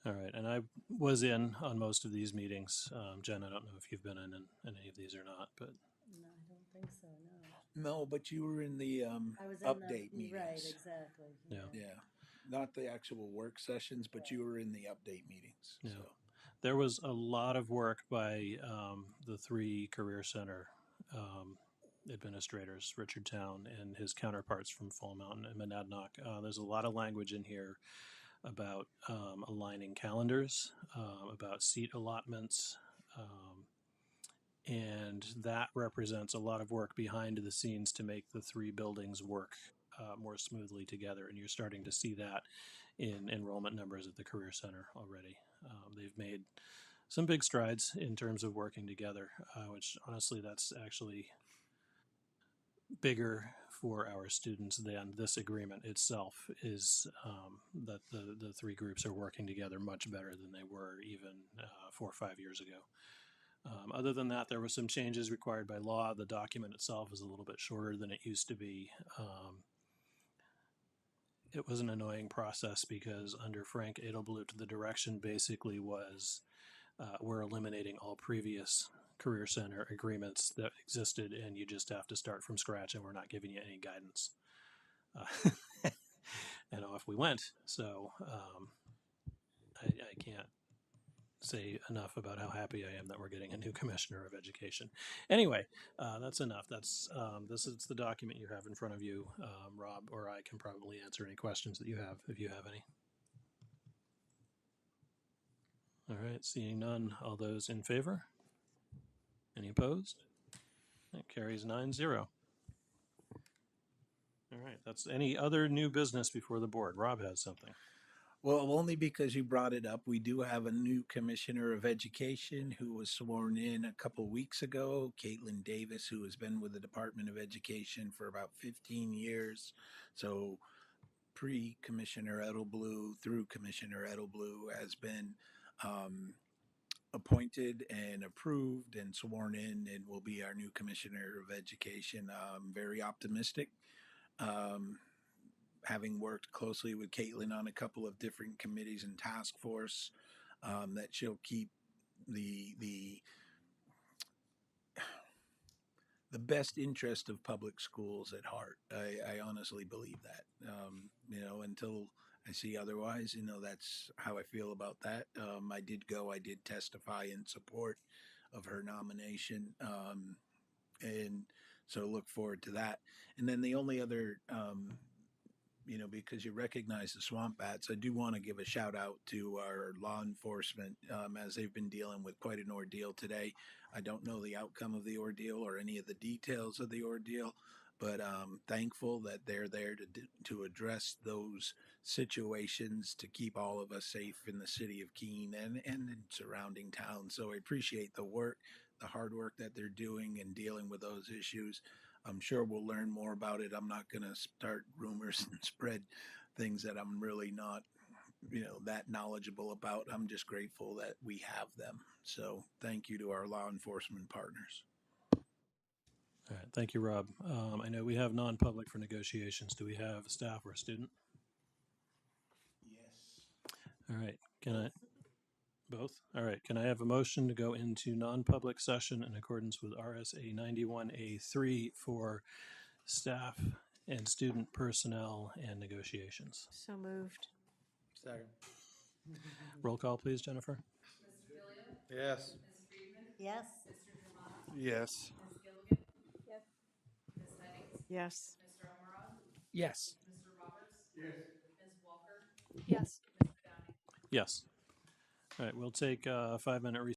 All right, and I was in on most of these meetings. Jen, I don't know if you've been in any of these or not, but. No, I don't think so, no. No, but you were in the I was in update the, meetings. right, exactly. Yeah. Yeah, not the actual work sessions, but you were in the update meetings. Yeah. So. There was a lot of work by the three Career Center administrators, Richard Town and his counterparts from Fall Mountain and Monadnock. There's a lot of language in here about aligning calendars, about seat allotments, and that represents a lot of work behind the scenes to make the three buildings work more smoothly together. And you're starting to see that in enrollment numbers at the Career Center already. They've made some big strides in terms of working together, which honestly, that's actually bigger for our students than this agreement itself is, that the three groups are working together much better than they were even 4 or 5 years ago. Other than that, there were some changes required by law. The document itself is a little bit shorter than it used to be. It was an annoying process because under Frank Edelblut, the direction basically was we're eliminating all previous Career Center agreements that existed, and you just have to start from scratch, and we're not giving you any guidance. And off we went. So I can't say enough about how happy I am that we're getting a new commissioner of education. Anyway, that's enough. That's this is the document you have in front of you, Rob, or I can probably answer any questions that you have if you have any. All right, seeing none. All those in favor? Any opposed? That carries 9-0. All right, that's any other new business before the board. Rob has something. Well, only because you brought it up. We do have a new commissioner of education who was sworn in a couple weeks ago, Caitlin Davis, who has been with the Department of Education for about 15 years. So pre-Commissioner Edelblut through Commissioner Edelblut has been appointed and approved and sworn in and will be our new Commissioner of Education. I'm very optimistic. Having worked closely with Caitlin on a couple of different committees and task force, that she'll keep the best interest of public schools at heart. I honestly believe that. You know, until I see otherwise. That's how I feel about that. I did testify in support of her nomination. And so look forward to that. And then the only other, because you recognize the swamp bats, I do want to give a shout out to our law enforcement as they've been dealing with quite an ordeal today. I don't know the outcome of the ordeal or any of the details of the ordeal, but I'm thankful that they're there to address those situations to keep all of us safe in the city of Keene and in surrounding towns. So I appreciate the hard work that they're doing and dealing with those issues. I'm sure we'll learn more about it. I'm not going to start rumors and spread things that I'm really not, that knowledgeable about. I'm just grateful that we have them. So thank you to our law enforcement partners. All right, thank you, Rob. I know we have non-public for negotiations. Do we have a staff or a student? Yes. All right, both? All right, can I have a motion to go into non-public session in accordance with RSA 91A3 for staff and student personnel and negotiations? So moved. Second. Roll call, please, Jennifer. Yes. Yes. Yes. Yes. Yes. Yes. Yes. All right, we'll take a 5-minute recess.